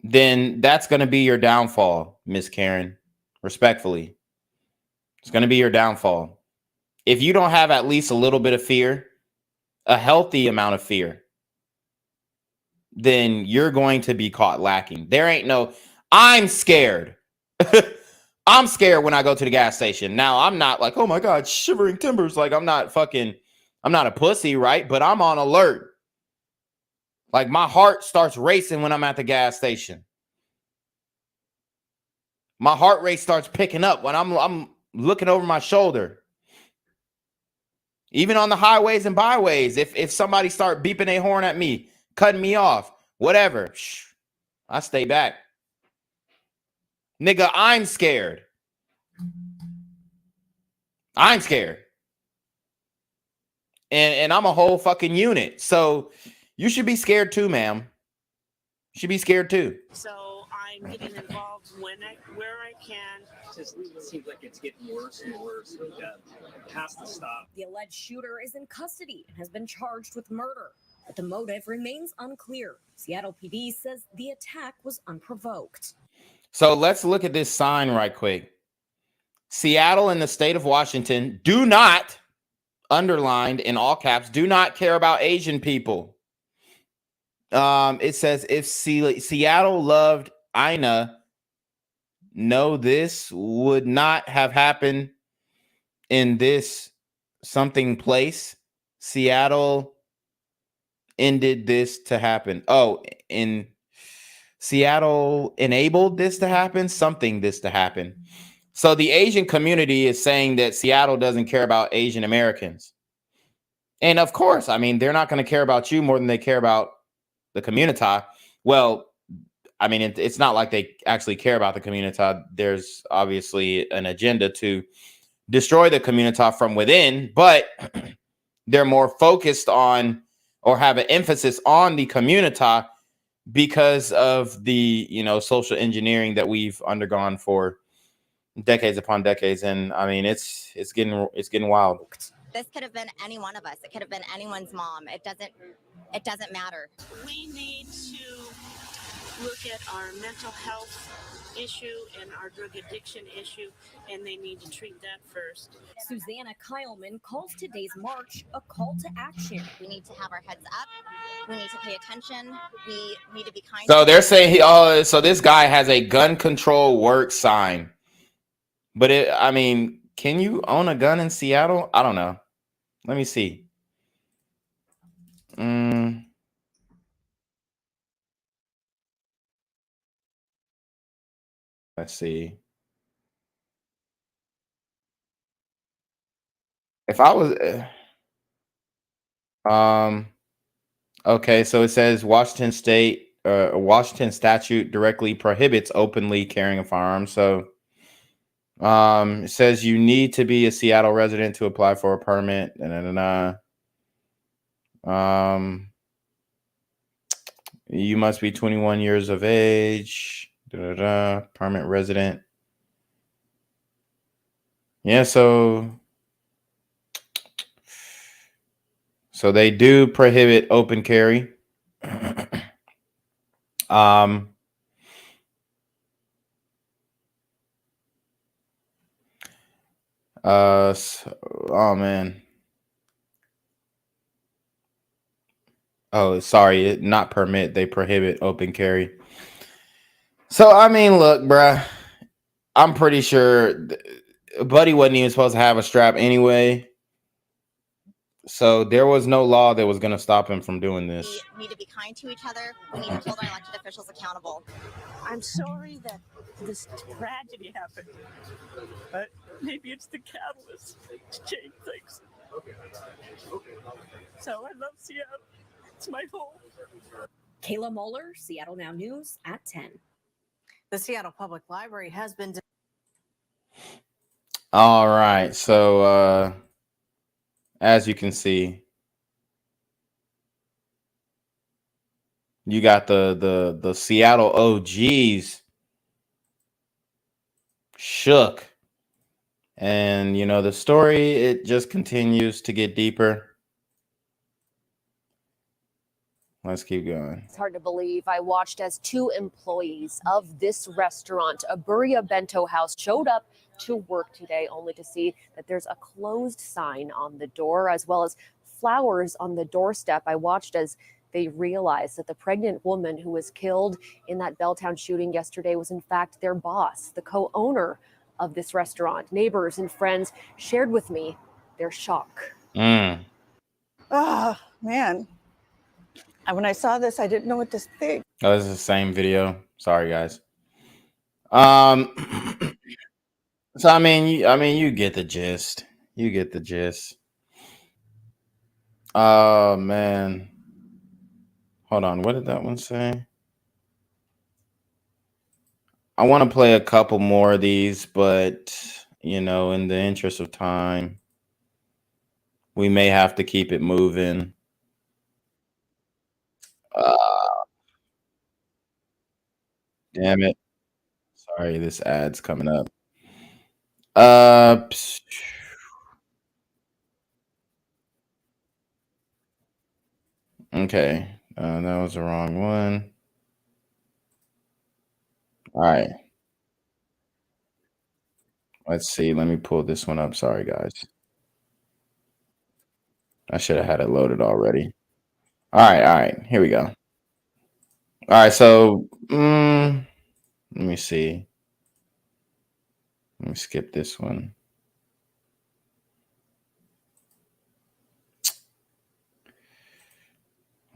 Then that's going to be your downfall, Miss Karen. Respectfully. It's going to be your downfall. If you don't have at least a little bit of fear, a healthy amount of fear, then you're going to be caught lacking. There ain't no, I'm scared. I'm scared when I go to the gas station. Now, I'm not like, oh my God, shivering timbers. Like, I'm not a pussy, right? But I'm on alert. Like, my heart starts racing when I'm at the gas station. My heart rate starts picking up when I'm looking over my shoulder. Even on the highways and byways, if somebody start beeping their horn at me, cutting me off, whatever, I stay back. Nigga, I'm scared. I'm scared. And I'm a whole fucking unit. So you should be scared too, ma'am. You should be scared too. So I'm getting involved where I can. It just seems like it's getting worse and worse. It has to stop. The alleged shooter is in custody and has been charged with murder, but the motive remains unclear. Seattle PD says the attack was unprovoked. So let's look at this sign right quick. Seattle and the state of Washington do not, underlined in all caps, do not care about Asian people. It says, if Seattle loved Ina, no, this would not have happened in this something place. Seattle ended this to happen. Oh, in Seattle enabled this to happen, this to happen. So the Asian community is saying that Seattle doesn't care about Asian Americans. And of course, I mean, they're not going to care about you more than they care about the community. Well, I mean, it's not like they actually care about the community. There's obviously an agenda to destroy the community from within, but they're more focused on or have an emphasis on the community because of the, social engineering that we've undergone for decades upon decades. And I mean, it's getting wild. This could have been any one of us. It could have been anyone's mom. It doesn't matter. We need to look at our mental health issue and our drug addiction issue, and they need to treat that first. Susanna Kyleman calls today's march a call to action. We need to have our heads up. We need to pay attention. We need to be kind. So they're saying so this guy has a gun control work sign. But can you own a gun in Seattle? I don't know. Let me see. Let's see. If I was okay, so it says Washington statute directly prohibits openly carrying a firearm. So it says you need to be a Seattle resident to apply for a permit. You must be 21 years of age. Permanent resident. Yeah, so they do prohibit open carry. Oh man. Oh, sorry, not permit. They prohibit open carry. So I mean, look, bruh, I'm pretty sure Buddy wasn't even supposed to have a strap anyway. So there was no law that was going to stop him from doing this. We need to be kind to each other. We need to hold our elected officials accountable. I'm sorry that this tragedy happened, but maybe it's the catalyst to change things. So I love Seattle. It's my home. Kayla Moeller, Seattle Now News at 10. The Seattle Public Library has been. All right. So as you can see, you got the Seattle OGs shook. And, the story, it just continues to get deeper. Let's keep going. It's hard to believe. I watched as 2 employees of this restaurant, a Burria Bento House, showed up to work today only to see that there's a closed sign on the door as well as flowers on the doorstep. I watched as they realized that the pregnant woman who was killed in that Belltown shooting yesterday was in fact their boss, the co-owner of this restaurant. Neighbors and friends shared with me their shock. Oh, man. And when I saw this, I didn't know what to think. Oh, this is the same video. Sorry, guys. So I mean, you get the gist. You get the gist. Oh man. Hold on. What did that one say? I want to play a couple more of these, but in the interest of time, we may have to keep it moving. Damn it. Sorry, this ad's coming up. Okay. That was the wrong one. All right. Let's see. Let me pull this one up. Sorry, guys. I should have had it loaded already. All right. Here we go. All right. So, let me see. Let me skip this one.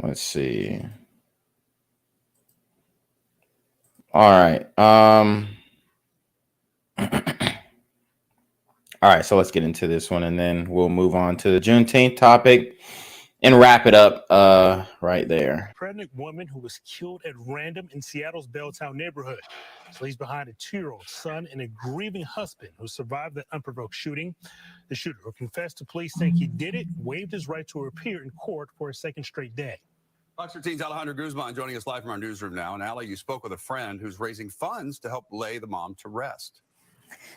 Let's see. All right. All right, so let's get into this one, and then we'll move on to the Juneteenth topic and wrap it up right there. Pregnant woman who was killed at random in Seattle's Belltown neighborhood. She leaves behind a 2-year-old son and a grieving husband who survived that unprovoked shooting. The shooter, who confessed to police saying he did it, waived his right to appear in court for a second straight day. Fox 13's Alejandro Guzman joining us live from our newsroom now. And Ali, you spoke with a friend who's raising funds to help lay the mom to rest.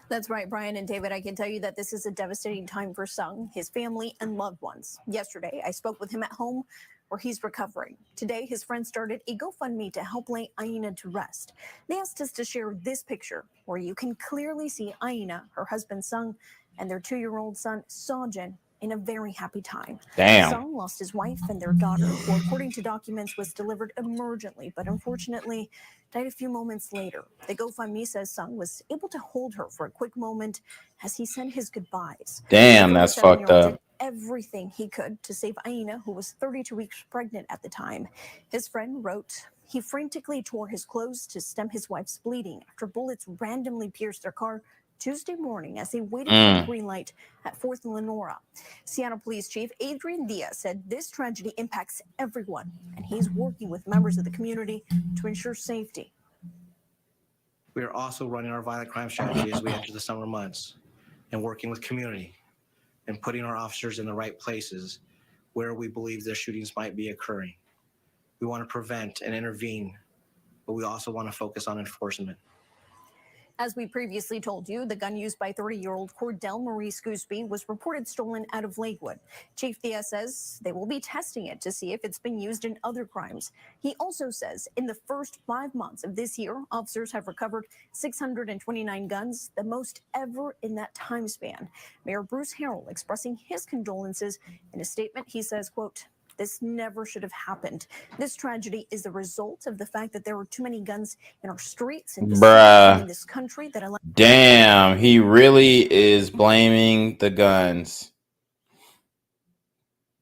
That's right, Brian and David. I can tell you that this is a devastating time for Sung, his family, and loved ones. Yesterday, I spoke with him at home where he's recovering. Today, his friends started a GoFundMe to help lay Aina to rest. They asked us to share this picture where you can clearly see Aina, her husband Sung, and their 2-year-old son Sojin in a very happy time. Damn. Sung lost his wife and their daughter, who, according to documents, was delivered emergently, but unfortunately died a few moments later. The GoFundMe says Sung was able to hold her for a quick moment as he said his goodbyes. Damn, that's fucked up. Did everything he could to save Aina, who was 32 weeks pregnant at the time. His friend wrote, he frantically tore his clothes to stem his wife's bleeding after bullets randomly pierced their car Tuesday morning as they waited for the green light at 4th and Lenora. Seattle Police Chief Adrian Diaz said this tragedy impacts everyone, and he's working with members of the community to ensure safety. We are also running our violent crime strategy as we enter the summer months and working with community and putting our officers in the right places where we believe their shootings might be occurring. We want to prevent and intervene, but we also want to focus on enforcement. As we previously told you, the gun used by 30-year-old Cordell Marie Scoosby was reported stolen out of Lakewood. Chief Diaz says they will be testing it to see if it's been used in other crimes. He also says in the first 5 months of this year, officers have recovered 629 guns, the most ever in that time span. Mayor Bruce Harrell expressing his condolences in a statement. He says, quote, this never should have happened. This tragedy is the result of the fact that there were too many guns in our streets and in this country that allowed. Damn, he really is blaming the guns.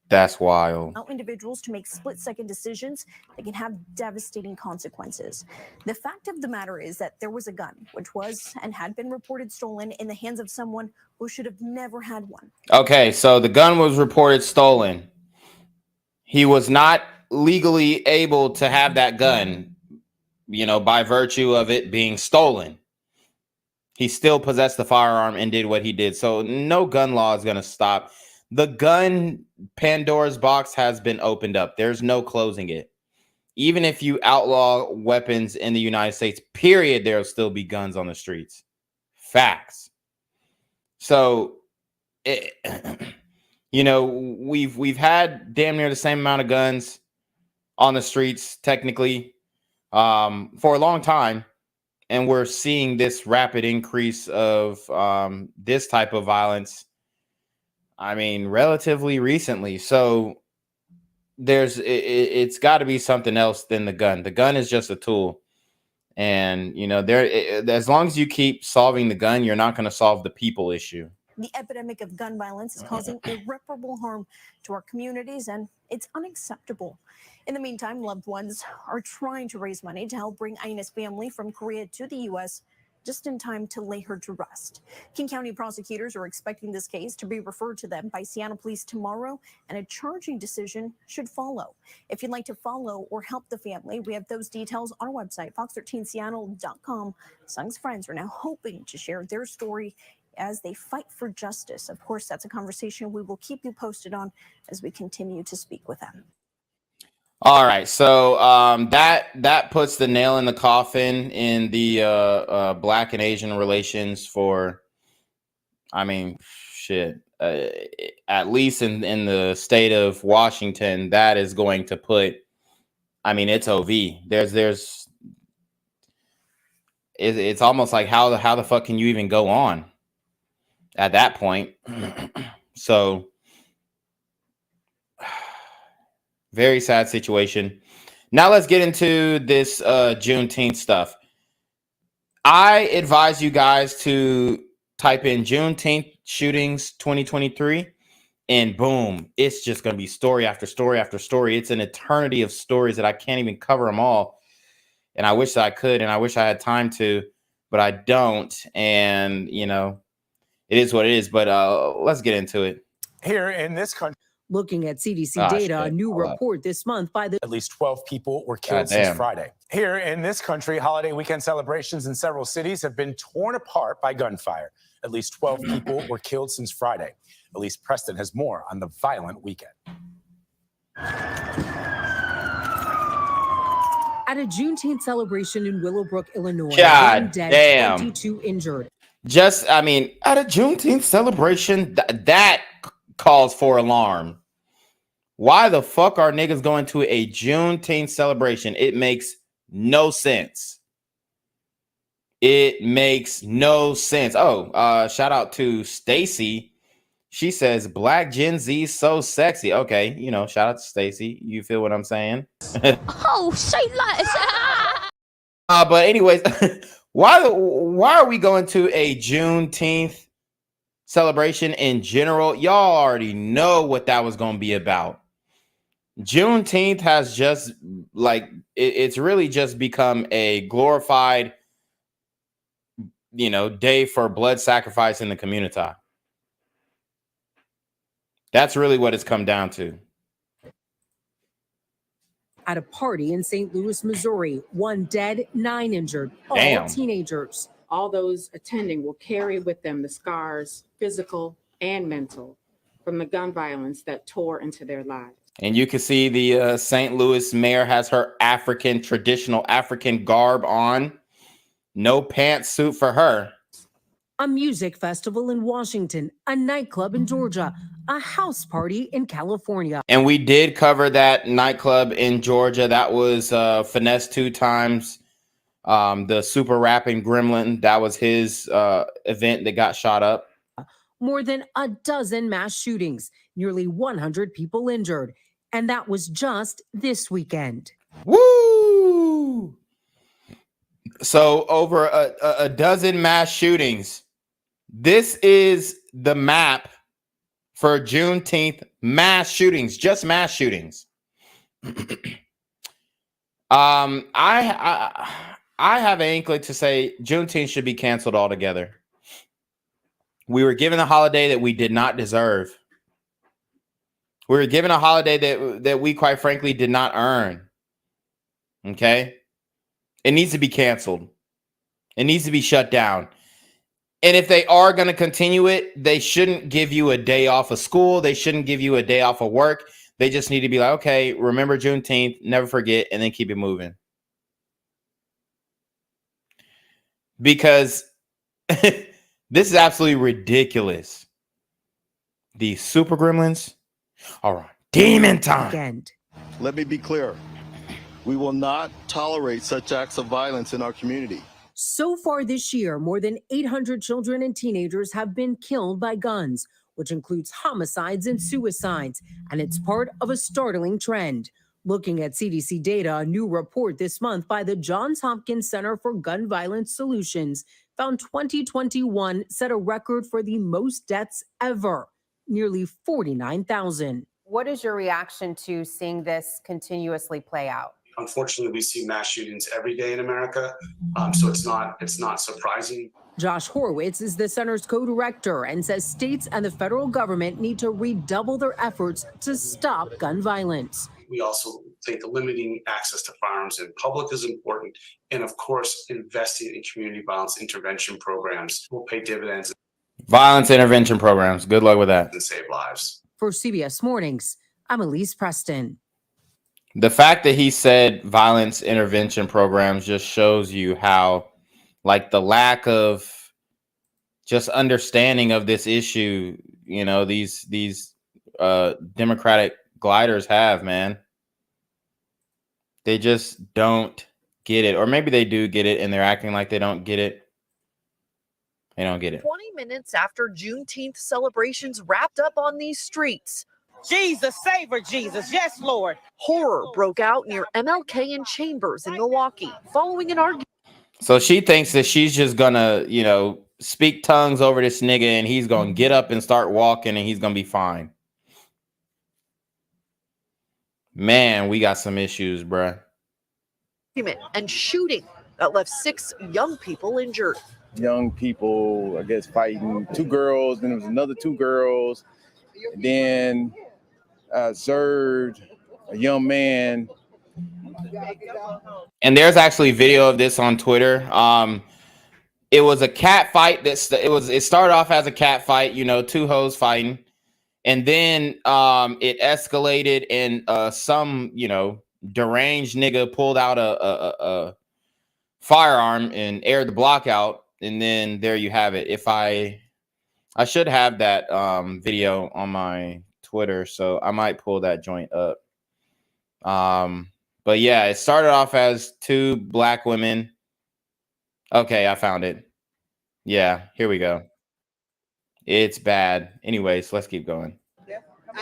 That's wild. Individuals to make split-second decisions that can have devastating consequences. The fact of the matter is that there was a gun, which was and had been reported stolen in the hands of someone who should have never had one. Okay, so the gun was reported stolen. He was not legally able to have that gun, you know, by virtue of it being stolen. He still possessed the firearm and did what he did. So no gun law is going to stop. The gun Pandora's box has been opened up. There's no closing it. Even if you outlaw weapons in the United States, period, there'll still be guns on the streets. Facts. So you know, we've had damn near the same amount of guns on the streets, technically, for a long time, and we're seeing this rapid increase of this type of violence. I mean, relatively recently. So it's got to be something else than the gun. The gun is just a tool, and you know, as long as you keep solving the gun, you're not going to solve the people issue. The epidemic of gun violence is causing irreparable harm to our communities, and it's unacceptable. In the meantime, loved ones are trying to raise money to help bring Aina's family from Korea to the U.S. just in time to lay her to rest. King County prosecutors are expecting this case to be referred to them by Seattle Police tomorrow, and a charging decision should follow. If you'd like to follow or help the family, we have those details on our website, fox13seattle.com. Sung's friends are now hoping to share their story as they fight for justice. Of course, that's a conversation we will keep you posted on as we continue to speak with them. All right, so that puts the nail in the coffin in the Black and Asian relations for, I mean, shit. At least in the state of Washington, that is going to put, I mean, it's OV. It's almost like how the fuck can you even go on at that point? So very sad situation. Now let's get into this Juneteenth stuff. I advise you guys to type in Juneteenth shootings 2023, and boom, it's just going to be story after story after story. It's an eternity of stories that I can't even cover them all. And I wish I could, and I wish I had time to, but I don't. And, you know, it is what it is. But let's get into it. Here in this country. Looking at CDC data, a new report this month by the... At least 12 people were killed since Friday. Here in this country, holiday weekend celebrations in several cities have been torn apart by gunfire. At least 12 people were killed since Friday. Elise Preston has more on the violent weekend. At a Juneteenth celebration in Willowbrook, Illinois, God 1 dead, damn. 22 injured. Just, I mean, at a Juneteenth celebration, that calls for alarm. Why the fuck are niggas going to a Juneteenth celebration? It makes no sense. It makes no sense. Oh, shout out to Stacy. She says, Black Gen Z so sexy. Okay, you know, shout out to Stacy. You feel what I'm saying? Oh, say less. But anyways, why are we going to a Juneteenth celebration in general? Y'all already know what that was going to be about. Juneteenth has just like it's really just become a glorified, you know, day for blood sacrifice in the community. That's really what it's come down to. At a party in St. Louis, Missouri, 1 dead, 9 injured, all Damn. teenagers. All those attending will carry with them the scars, physical and mental, from the gun violence that tore into their lives. And you can see the St. Louis mayor has her traditional African garb on. No pantsuit for her. A music festival in Washington, a nightclub in Georgia, a house party in California. And we did cover that nightclub in Georgia. That was Finesse 2 Times. The super rapping gremlin. That was his event that got shot up. More than a dozen mass shootings, nearly 100 people injured. And that was just this weekend. Woo! So over a dozen mass shootings. This is the map for Juneteenth mass shootings, just mass shootings. I have an inkling to say Juneteenth should be canceled altogether. We were given a holiday that we did not deserve. We were given a holiday that we, quite frankly, did not earn. Okay? It needs to be canceled. It needs to be shut down. And if they are going to continue it, they shouldn't give you a day off of school. They shouldn't give you a day off of work. They just need to be like, okay, remember Juneteenth, never forget, and then keep it moving. Because this is absolutely ridiculous. These super gremlins are on demon time. Let me be clear. We will not tolerate such acts of violence in our community. So far this year, more than 800 children and teenagers have been killed by guns, which includes homicides and suicides, and it's part of a startling trend. Looking at CDC data, a new report this month by the Johns Hopkins Center for Gun Violence Solutions found 2021 set a record for the most deaths ever, nearly 49,000. What is your reaction to seeing this continuously play out? Unfortunately, we see mass shootings every day in America, so it's not surprising. Josh Horowitz is the center's co-director and says states and the federal government need to redouble their efforts to stop gun violence. We also think limiting access to firearms in public is important, and of course, investing in community violence intervention programs will pay dividends. Violence intervention programs. Good luck with that. And save lives. For CBS Mornings, I'm Elise Preston. The fact that he said violence intervention programs just shows you how, like, the lack of just understanding of this issue, you know, these Democratic gliders have, man. They just don't get it. Or maybe they do get it and they're acting like they don't get it. They don't get it. 20 minutes after Juneteenth celebrations wrapped up on these streets. Jesus, save her, Jesus. Yes, Lord. Horror broke out near MLK and Chambers in Milwaukee following an argument. So she thinks that she's just gonna, you know, speak tongues over this nigga and he's gonna get up and start walking and he's gonna be fine. Man, we got some issues, bruh. And shooting that left 6 young people injured. young people, I guess, fighting. 2 girls, then there was another 2 girls. And then observed a young man. And there's actually video of this on Twitter. It was a cat fight. It started off as a cat fight, 2 hoes fighting. And then it escalated, and some, deranged nigga pulled out a firearm and aired the block out. And then there you have it. If I should have that video on my Twitter, so I might pull that joint up. But yeah, it started off as 2 black women. Okay, I found it. Yeah, here we go. It's bad. Anyways, let's keep going.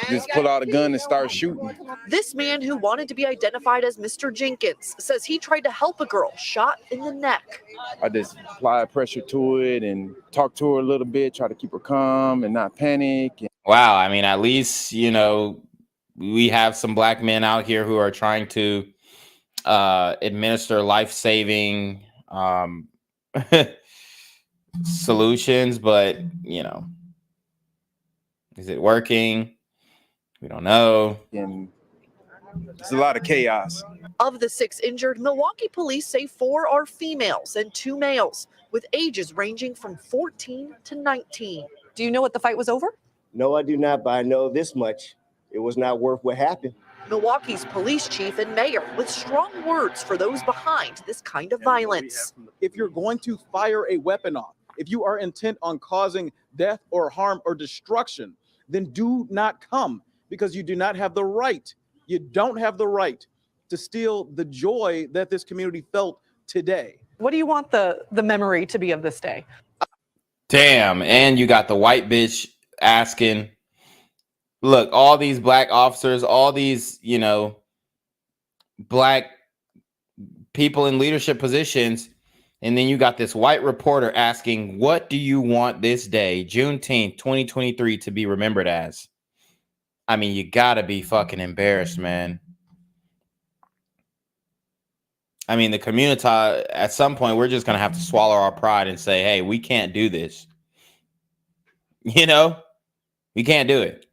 Just pull out a gun and start shooting. This man, who wanted to be identified as Mr. Jenkins, says he tried to help a girl shot in the neck. I just applied pressure to it and talked to her a little bit, try to keep her calm and not panic. Wow, I mean, at least, we have some black men out here who are trying to administer life-saving solutions, but, is it working? We don't know. And it's a lot of chaos. Of the 6 injured, Milwaukee police say 4 are females and 2 males, with ages ranging from 14 to 19. Do you know what the fight was over? No, I do not, but I know this much. It was not worth what happened. Milwaukee's police chief and mayor with strong words for those behind this kind of violence. If you're going to fire a weapon off, if you are intent on causing death or harm or destruction, then do not come, because you do not have the right. You don't have the right to steal the joy that this community felt today. What do you want the memory to be of this day? Damn, and you got the white bitch asking, look, all these black officers, all these, black people in leadership positions, and then you got this white reporter asking, what do you want this day, Juneteenth, 2023, to be remembered as? I mean, you gotta be fucking embarrassed, man. I mean, the community, at some point, we're just gonna have to swallow our pride and say, hey, we can't do this. We can't do it.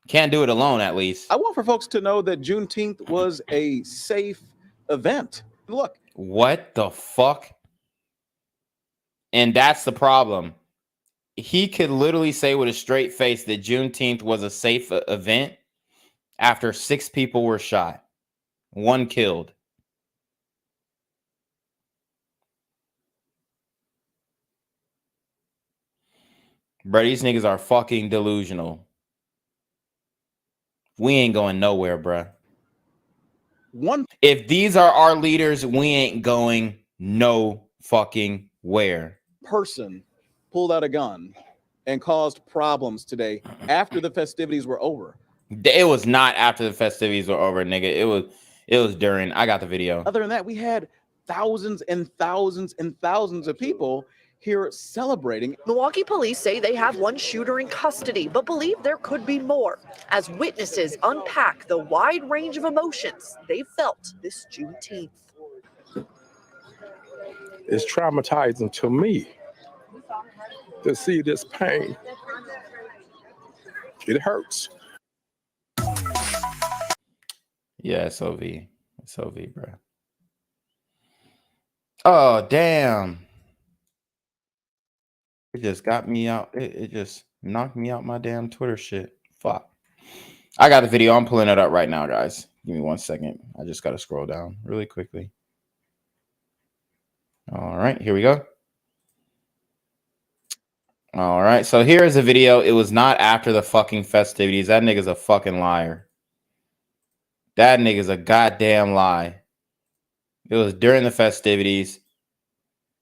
Can't do it alone, at least. I want for folks to know that Juneteenth was a safe event. Look. What the fuck? And that's the problem. He could literally say with a straight face that Juneteenth was a safe event after 6 people were shot, 1 killed. Bro, these niggas are fucking delusional. We ain't going nowhere, bro. If these are our leaders, we ain't going no fucking where. Person pulled out a gun and caused problems today after the festivities were over. It was not after the festivities were over, nigga. It was during. I got the video. Other than that, we had thousands and thousands and thousands of people here celebrating. Milwaukee police say they have 1 shooter in custody, but believe there could be more as witnesses unpack the wide range of emotions they felt this Juneteenth. It's traumatizing to me to see this pain. It hurts. Yeah, it's OV. It's OV, bro. Oh, damn. It just got me out. It just knocked me out my damn Twitter shit. Fuck. I got the video. I'm pulling it up right now, guys. Give me 1 second. I just got to scroll down really quickly. All right, here we go. All right, so here is a video. It was not after the fucking festivities. That nigga's a fucking liar. That nigga's a goddamn lie. It was during the festivities.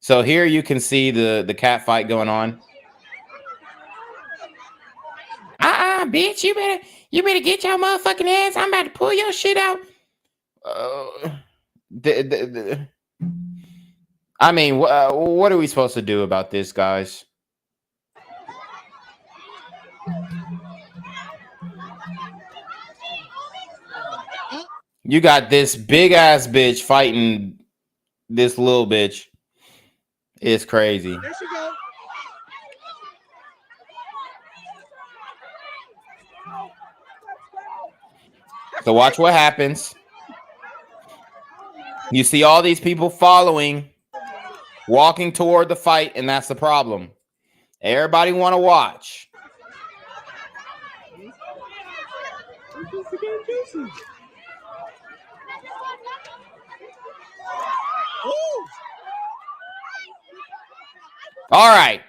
So here you can see the cat fight going on. Bitch, you better get your motherfucking ass. I'm about to pull your shit out. I mean, what are we supposed to do about this, guys? You got this big ass bitch fighting this little bitch. It's crazy. There she go. So watch what happens. You see all these people following, walking toward the fight, and that's the problem. Everybody want to watch. All right.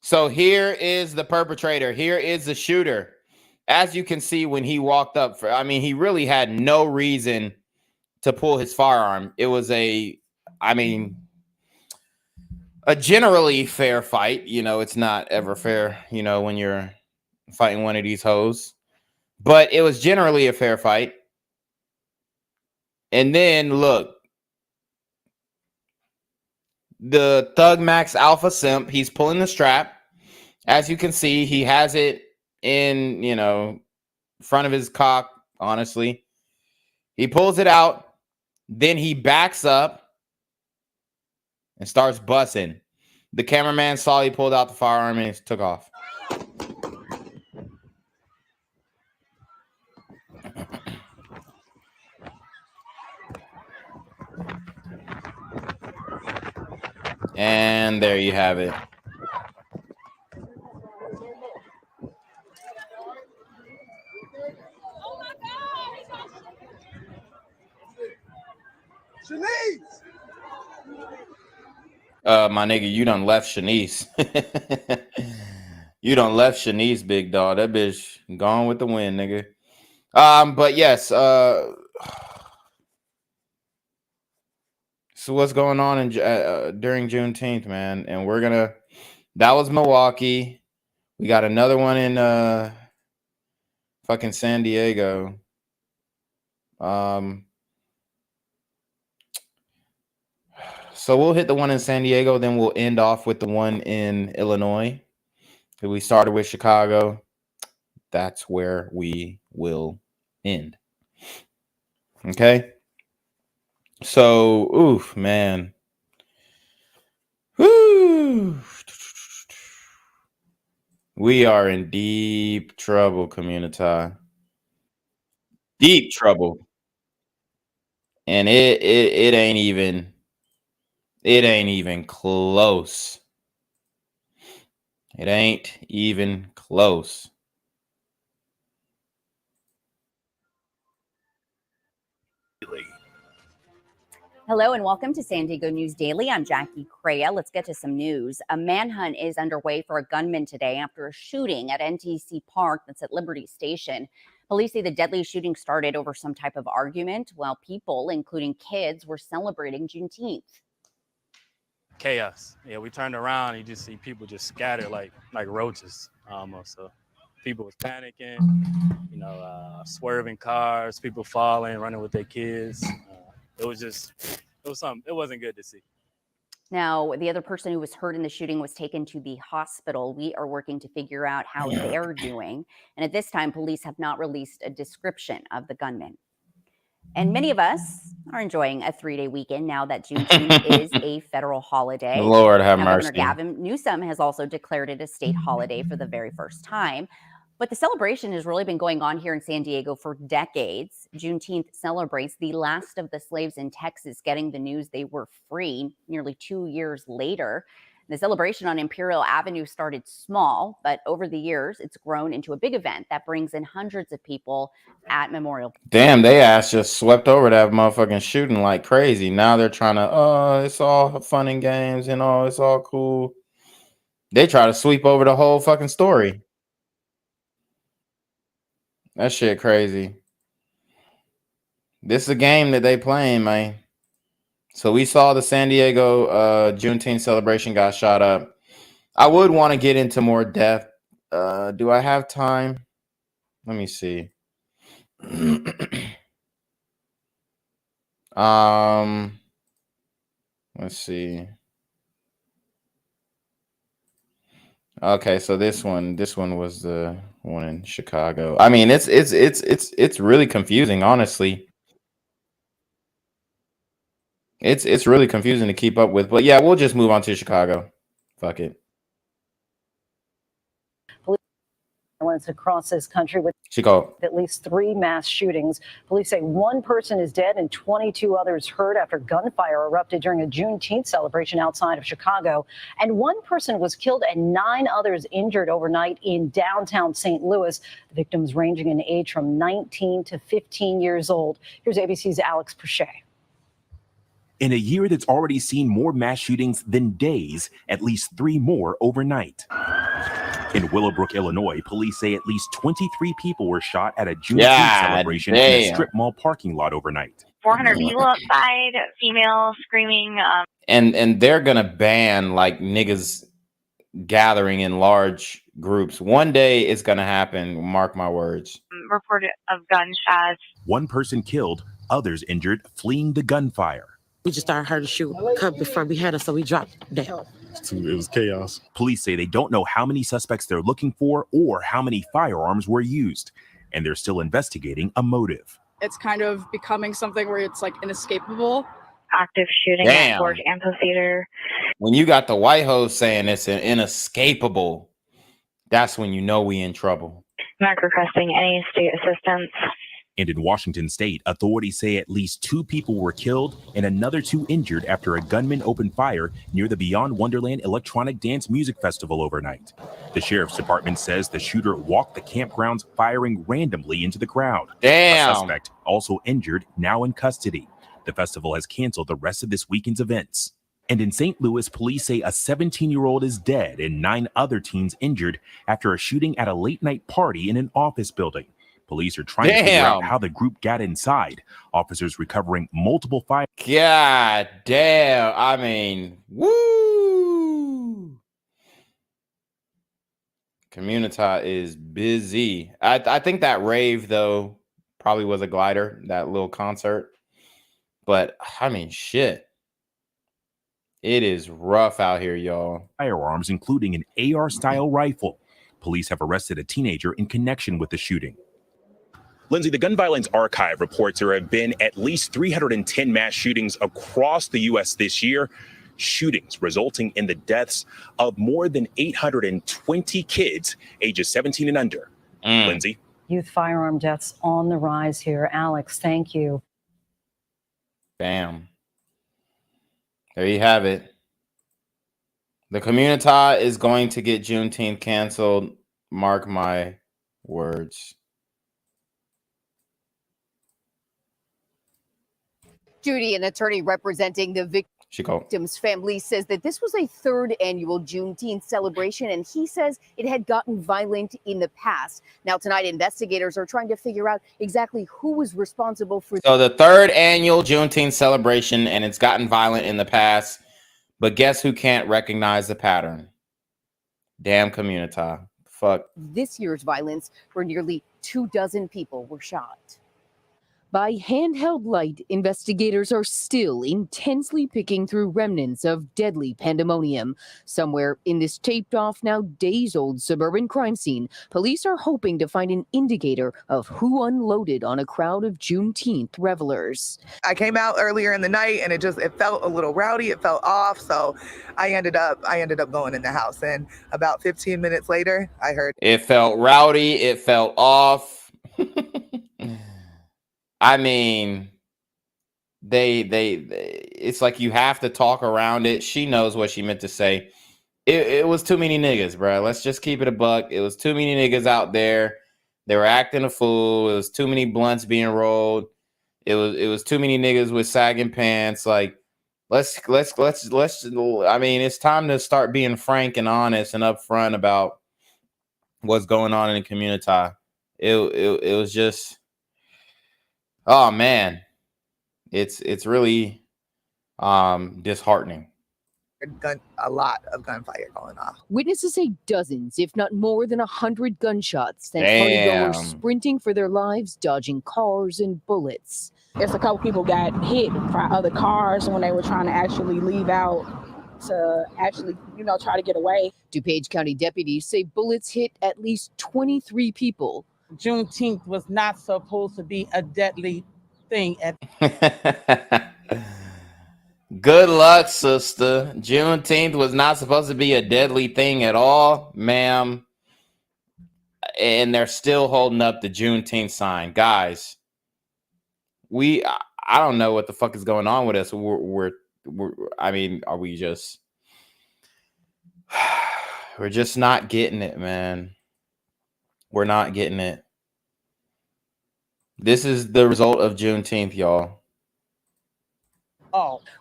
So here is the perpetrator. Here is the shooter. As you can see, when he walked up, he really had no reason to pull his firearm. It was a generally fair fight. You know, it's not ever fair, you know, when you're fighting one of these hoes. But it was generally a fair fight. And then, look. The Thug Max Alpha Simp, he's pulling the strap. As you can see, he has it in, you know, front of his cock, honestly. He pulls it out. Then he backs up and starts bussing. The cameraman saw he pulled out the firearm and he took off. And there you have it. My nigga, you done left Shanice. You done left Shanice, big dog. That bitch gone with the wind, nigga. But yes, so what's going on in during Juneteenth, man? And we're gonna. That was Milwaukee. We got another one in fucking San Diego. So we'll hit the one in San Diego, then we'll end off with the one in Illinois. We started with Chicago. That's where we will end. Okay. So, oof, man. Woo. We are in deep trouble, community. Deep trouble. And it ain't even close. It ain't even close. Hello and welcome to San Diego News Daily. I'm Jackie Crea. Let's get to some news. A manhunt is underway for a gunman today after a shooting at NTC Park that's at Liberty Station. Police say the deadly shooting started over some type of argument while people, including kids, were celebrating Juneteenth. Chaos. Yeah, we turned around and you just see people just scattered like roaches almost. So people was panicking, you know, swerving cars, people falling, running with their kids. It wasn't good to see. Now, the other person who was hurt in the shooting was taken to the hospital. We are working to figure out how they're doing. And at this time, police have not released a description of the gunman. And many of us are enjoying a 3-day weekend now that Juneteenth is a federal holiday. Lord have mercy. Governor Gavin Newsom has also declared it a state holiday for the very first time. But the celebration has really been going on here in San Diego for decades. Juneteenth celebrates the last of the slaves in Texas getting the news they were free nearly 2 years later. The celebration on Imperial Avenue started small, but over the years, it's grown into a big event that brings in hundreds of people at Memorial. Damn, they ass just swept over that motherfucking shooting like crazy. Now they're trying to, it's all fun and games and it's all cool. They try to sweep over the whole fucking story. That shit crazy. This is a game that they playing, man. So we saw the San Diego Juneteenth celebration got shot up. I would want to get into more depth. Do I have time? Let me see. Let's see. Okay, so this one was the one in Chicago. I mean, it's really confusing, honestly. It's really confusing to keep up with. But yeah, we'll just move on to Chicago. Fuck it. Violence across this country with Chicago. at least 3 mass shootings. Police say 1 person is dead and 22 others hurt after gunfire erupted during a Juneteenth celebration outside of Chicago. And 1 person was killed and 9 others injured overnight in downtown St. Louis. The victims ranging in age from 19 to 15 years old. Here's ABC's Alex Perchet. In a year that's already seen more mass shootings than days, at least 3 more overnight. In Willowbrook, Illinois, police say at least 23 people were shot at a Juneteenth celebration in a strip mall parking lot overnight. 400 people outside, female screaming. And they're gonna ban like niggas gathering in large groups. One day it's gonna happen. Mark my words. Report of gunshots. 1 person killed, others injured, fleeing the gunfire. We just started heard a shoot before we had us, so we dropped down. It was chaos. Police say they don't know how many suspects they're looking for or how many firearms were used, and they're still investigating a motive. It's kind of becoming something where it's like inescapable. Active shooting Damn. at Ford Amphitheater. When you got the white hoes saying it's an inescapable, that's when you know we in trouble. Not requesting any state assistance. And in Washington state, authorities say at least 2 people were killed and another 2 injured after a gunman opened fire near the Beyond Wonderland Electronic Dance Music Festival overnight. The sheriff's department says the shooter walked the campgrounds firing randomly into the crowd. Damn. A suspect, also injured, now in custody. The festival has canceled the rest of this weekend's events. And in St. Louis, police say a 17-year-old is dead and 9 other teens injured after a shooting at a late-night party in an office building. Police are trying to figure out how the group got inside. Officers recovering multiple fire. God damn. I mean, woo. Community is busy. I think that rave, though, probably was a glider, that little concert. But, I mean, shit. It is rough out here, y'all. Firearms, including an AR-style rifle. Police have arrested a teenager in connection with the shooting. Lindsay, the Gun Violence Archive reports there have been at least 310 mass shootings across the U.S. this year, shootings resulting in the deaths of more than 820 kids ages 17 and under. Lindsay? Youth firearm deaths on the rise here. Alex, thank you. Bam. There you have it. The community is going to get Juneteenth canceled. Mark my words. Judy, an attorney representing the victim's family, says that this was a 3rd annual Juneteenth celebration, and he says it had gotten violent in the past. Now, tonight, investigators are trying to figure out exactly who was responsible for. So the 3rd annual Juneteenth celebration, and it's gotten violent in the past. But guess who can't recognize the pattern? Damn community. Fuck. This year's violence, where nearly 24 people were shot. By handheld light, investigators are still intensely picking through remnants of deadly pandemonium. Somewhere in this taped-off, now days-old suburban crime scene, police are hoping to find an indicator of who unloaded on a crowd of Juneteenth revelers. I came out earlier in the night, and it felt a little rowdy. It felt off, so I ended up going in the house. And about 15 minutes later, I heard it felt rowdy. It felt off. I mean, it's like you have to talk around it. She knows what she meant to say. It was too many niggas, bro. Let's just keep it a buck. It was too many niggas out there. They were acting a fool. It was too many blunts being rolled. It was too many niggas with sagging pants. Like, let's. I mean, it's time to start being frank and honest and upfront about what's going on in the community. It was just. Oh man, it's really disheartening. A lot of gunfire going off. Witnesses say dozens, if not more than 100 gunshots. Then partygoers sprinting for their lives, dodging cars and bullets. It's a couple people got hit by other cars when they were trying to actually leave out to actually, try to get away. DuPage County deputies say bullets hit at least 23 people. Juneteenth was not supposed to be a deadly thing. Good luck, sister. Juneteenth was not supposed to be a deadly thing at all, ma'am. And they're still holding up the Juneteenth sign. Guys, I don't know what the fuck is going on with us. I mean, are we just... We're just not getting it, man. We're not getting it. This is the result of Juneteenth, y'all.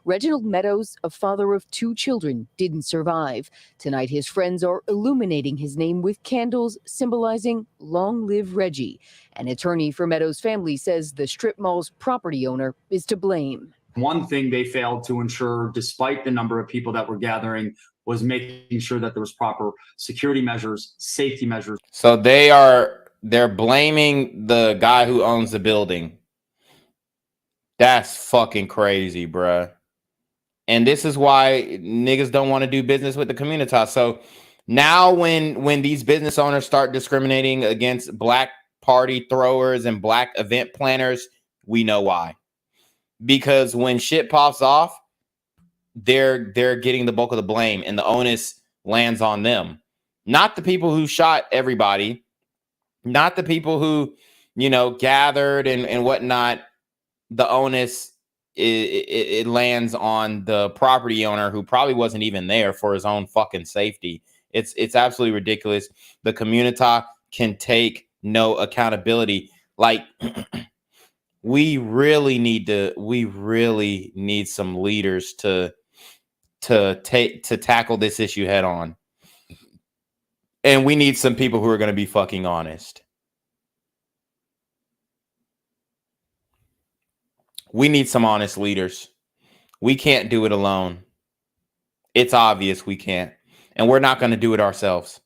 Reginald Meadows, a father of 2 children, didn't survive. Tonight, his friends are illuminating his name with candles symbolizing Long Live Reggie. An attorney for Meadows' family says the strip mall's property owner is to blame. One thing they failed to ensure, despite the number of people that were gathering, was making sure that there was proper security measures, safety measures. So they're blaming the guy who owns the building. That's fucking crazy, bruh. And this is why niggas don't want to do business with the community. So now when these business owners start discriminating against black party throwers and black event planners, we know why. Because when shit pops off, they're getting the bulk of the blame, and the onus lands on them. Not the people who shot everybody, not the people who, gathered and whatnot. The onus, it lands on the property owner who probably wasn't even there for his own fucking safety. It's absolutely ridiculous. The community can take no accountability. Like, we really need some leaders to tackle this issue head on. And we need some people who are going to be fucking honest. We need some honest leaders. We can't do it alone. It's obvious we can't. And we're not going to do it ourselves.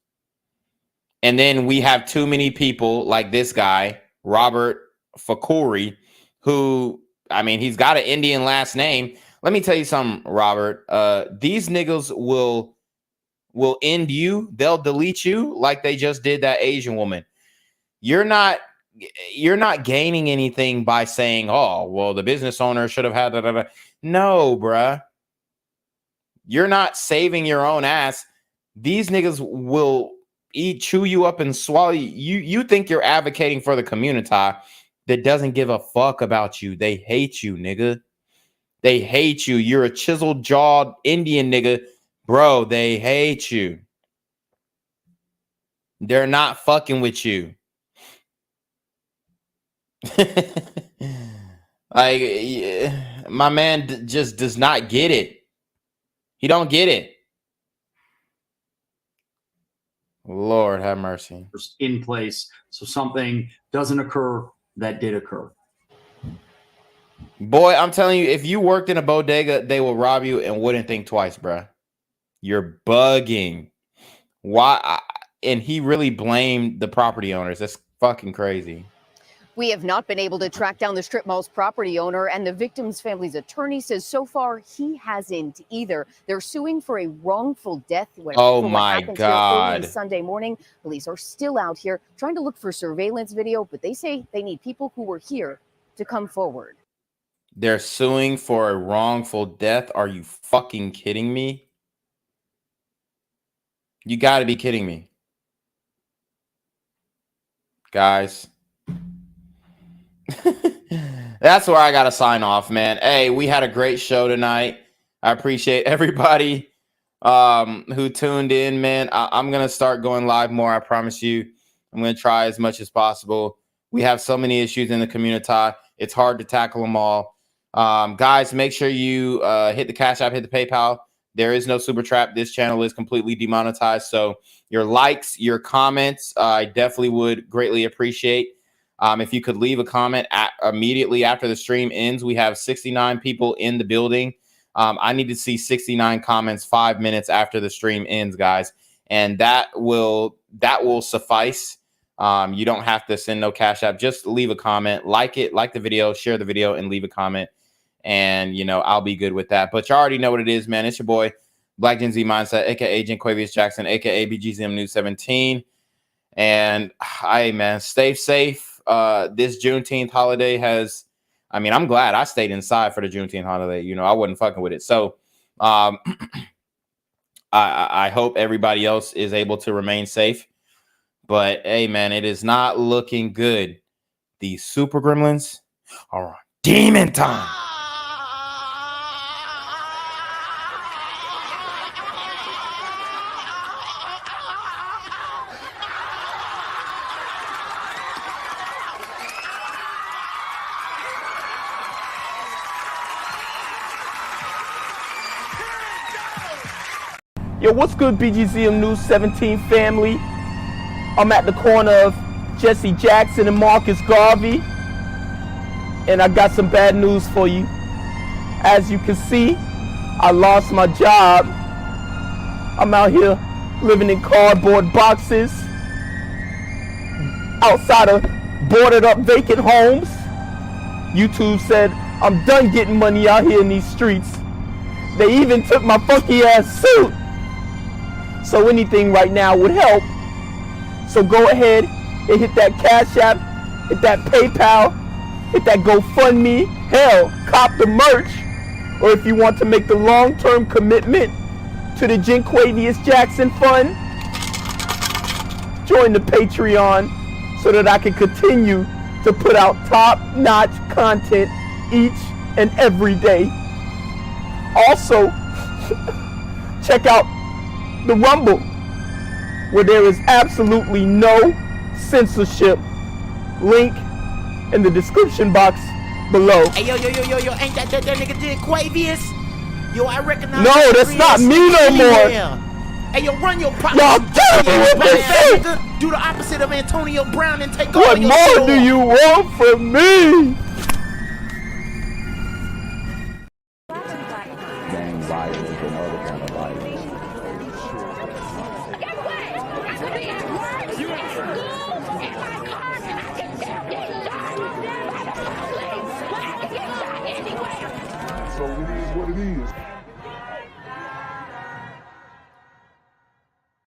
And then we have too many people like this guy, Robert Fakuri, who, I mean, he's got an Indian last name. Let me tell you something, Robert. These niggas will end you. They'll delete you like they just did that Asian woman. You're not gaining anything by saying, oh, well, the business owner should have had that. No, bruh. You're not saving your own ass. These niggas will chew you up and swallow you. You think you're advocating for the community that doesn't give a fuck about you. They hate you, nigga. They hate you. You're a chiseled jawed Indian nigga. Bro, they hate you. They're not fucking with you. Like, my man just does not get it. He don't get it. Lord have mercy. In place so something doesn't occur that did occur. Boy, I'm telling you, if you worked in a bodega, they will rob you and wouldn't think twice, bruh. You're bugging. Why? And he really blamed the property owners. That's fucking crazy. We have not been able to track down the strip mall's property owner, and the victim's family's attorney says so far he hasn't either. They're suing for a wrongful death. Oh my God. Sunday morning, police are still out here trying to look for surveillance video, but they say they need people who were here to come forward. They're suing for a wrongful death. Are you fucking kidding me? You got to be kidding me. Guys. That's where I gotta sign off, man. Hey, we had a great show tonight. I appreciate everybody who tuned in, man. I'm gonna start going live more. I promise you. I'm gonna try as much as possible. We have so many issues in the community. It's hard to tackle them all. Guys, make sure you hit the Cash App, hit the PayPal. There is no super trap. This channel is completely demonetized. So your likes, your comments, I definitely would greatly appreciate. If you could leave a comment immediately after the stream ends. We have 69 people in the building. I need to see 69 comments 5 minutes after the stream ends, guys. And that will suffice. You don't have to send no Cash App. Just leave a comment, like the video, share the video, and leave a comment. And, I'll be good with that. But you already know what it is, man. It's your boy, Black Gen Z Mindset, a.k.a. Agent Quavius Jackson, a.k.a. BGZM News 17. And, man, stay safe. This Juneteenth holiday has I mean, I'm glad I stayed inside for the Juneteenth holiday. You know, I wasn't fucking with it. So I hope everybody else is able to remain safe. But hey, man, it is not looking good. These super gremlins are on demon time. Yo, what's good, BGZM News 17 family? I'm at the corner of Jesse Jackson and Marcus Garvey, and I got some bad news for you. As you can see, I lost my job. I'm out here living in cardboard boxes outside of boarded up vacant homes. YouTube said I'm done getting money out here in these streets. They even took my funky ass suit. So anything right now would help. So go ahead and hit that Cash App, hit that PayPal, hit that GoFundMe. Hell, cop the merch. Or if you want to make the long-term commitment to the Jinquavius Jackson Fund, join the Patreon so that I can continue to put out top-notch content each and every day. Also, check out the Rumble, where there is absolutely no censorship. Link in the description box below. Hey, yo, ain't that nigga Jinquavius? Yo, I recognize. No, that's not me no more. Hey, yo, run your pocket. Y'all killing me with this shit. Do the opposite of Antonio Brown and take What all your more shit do off. you want from me?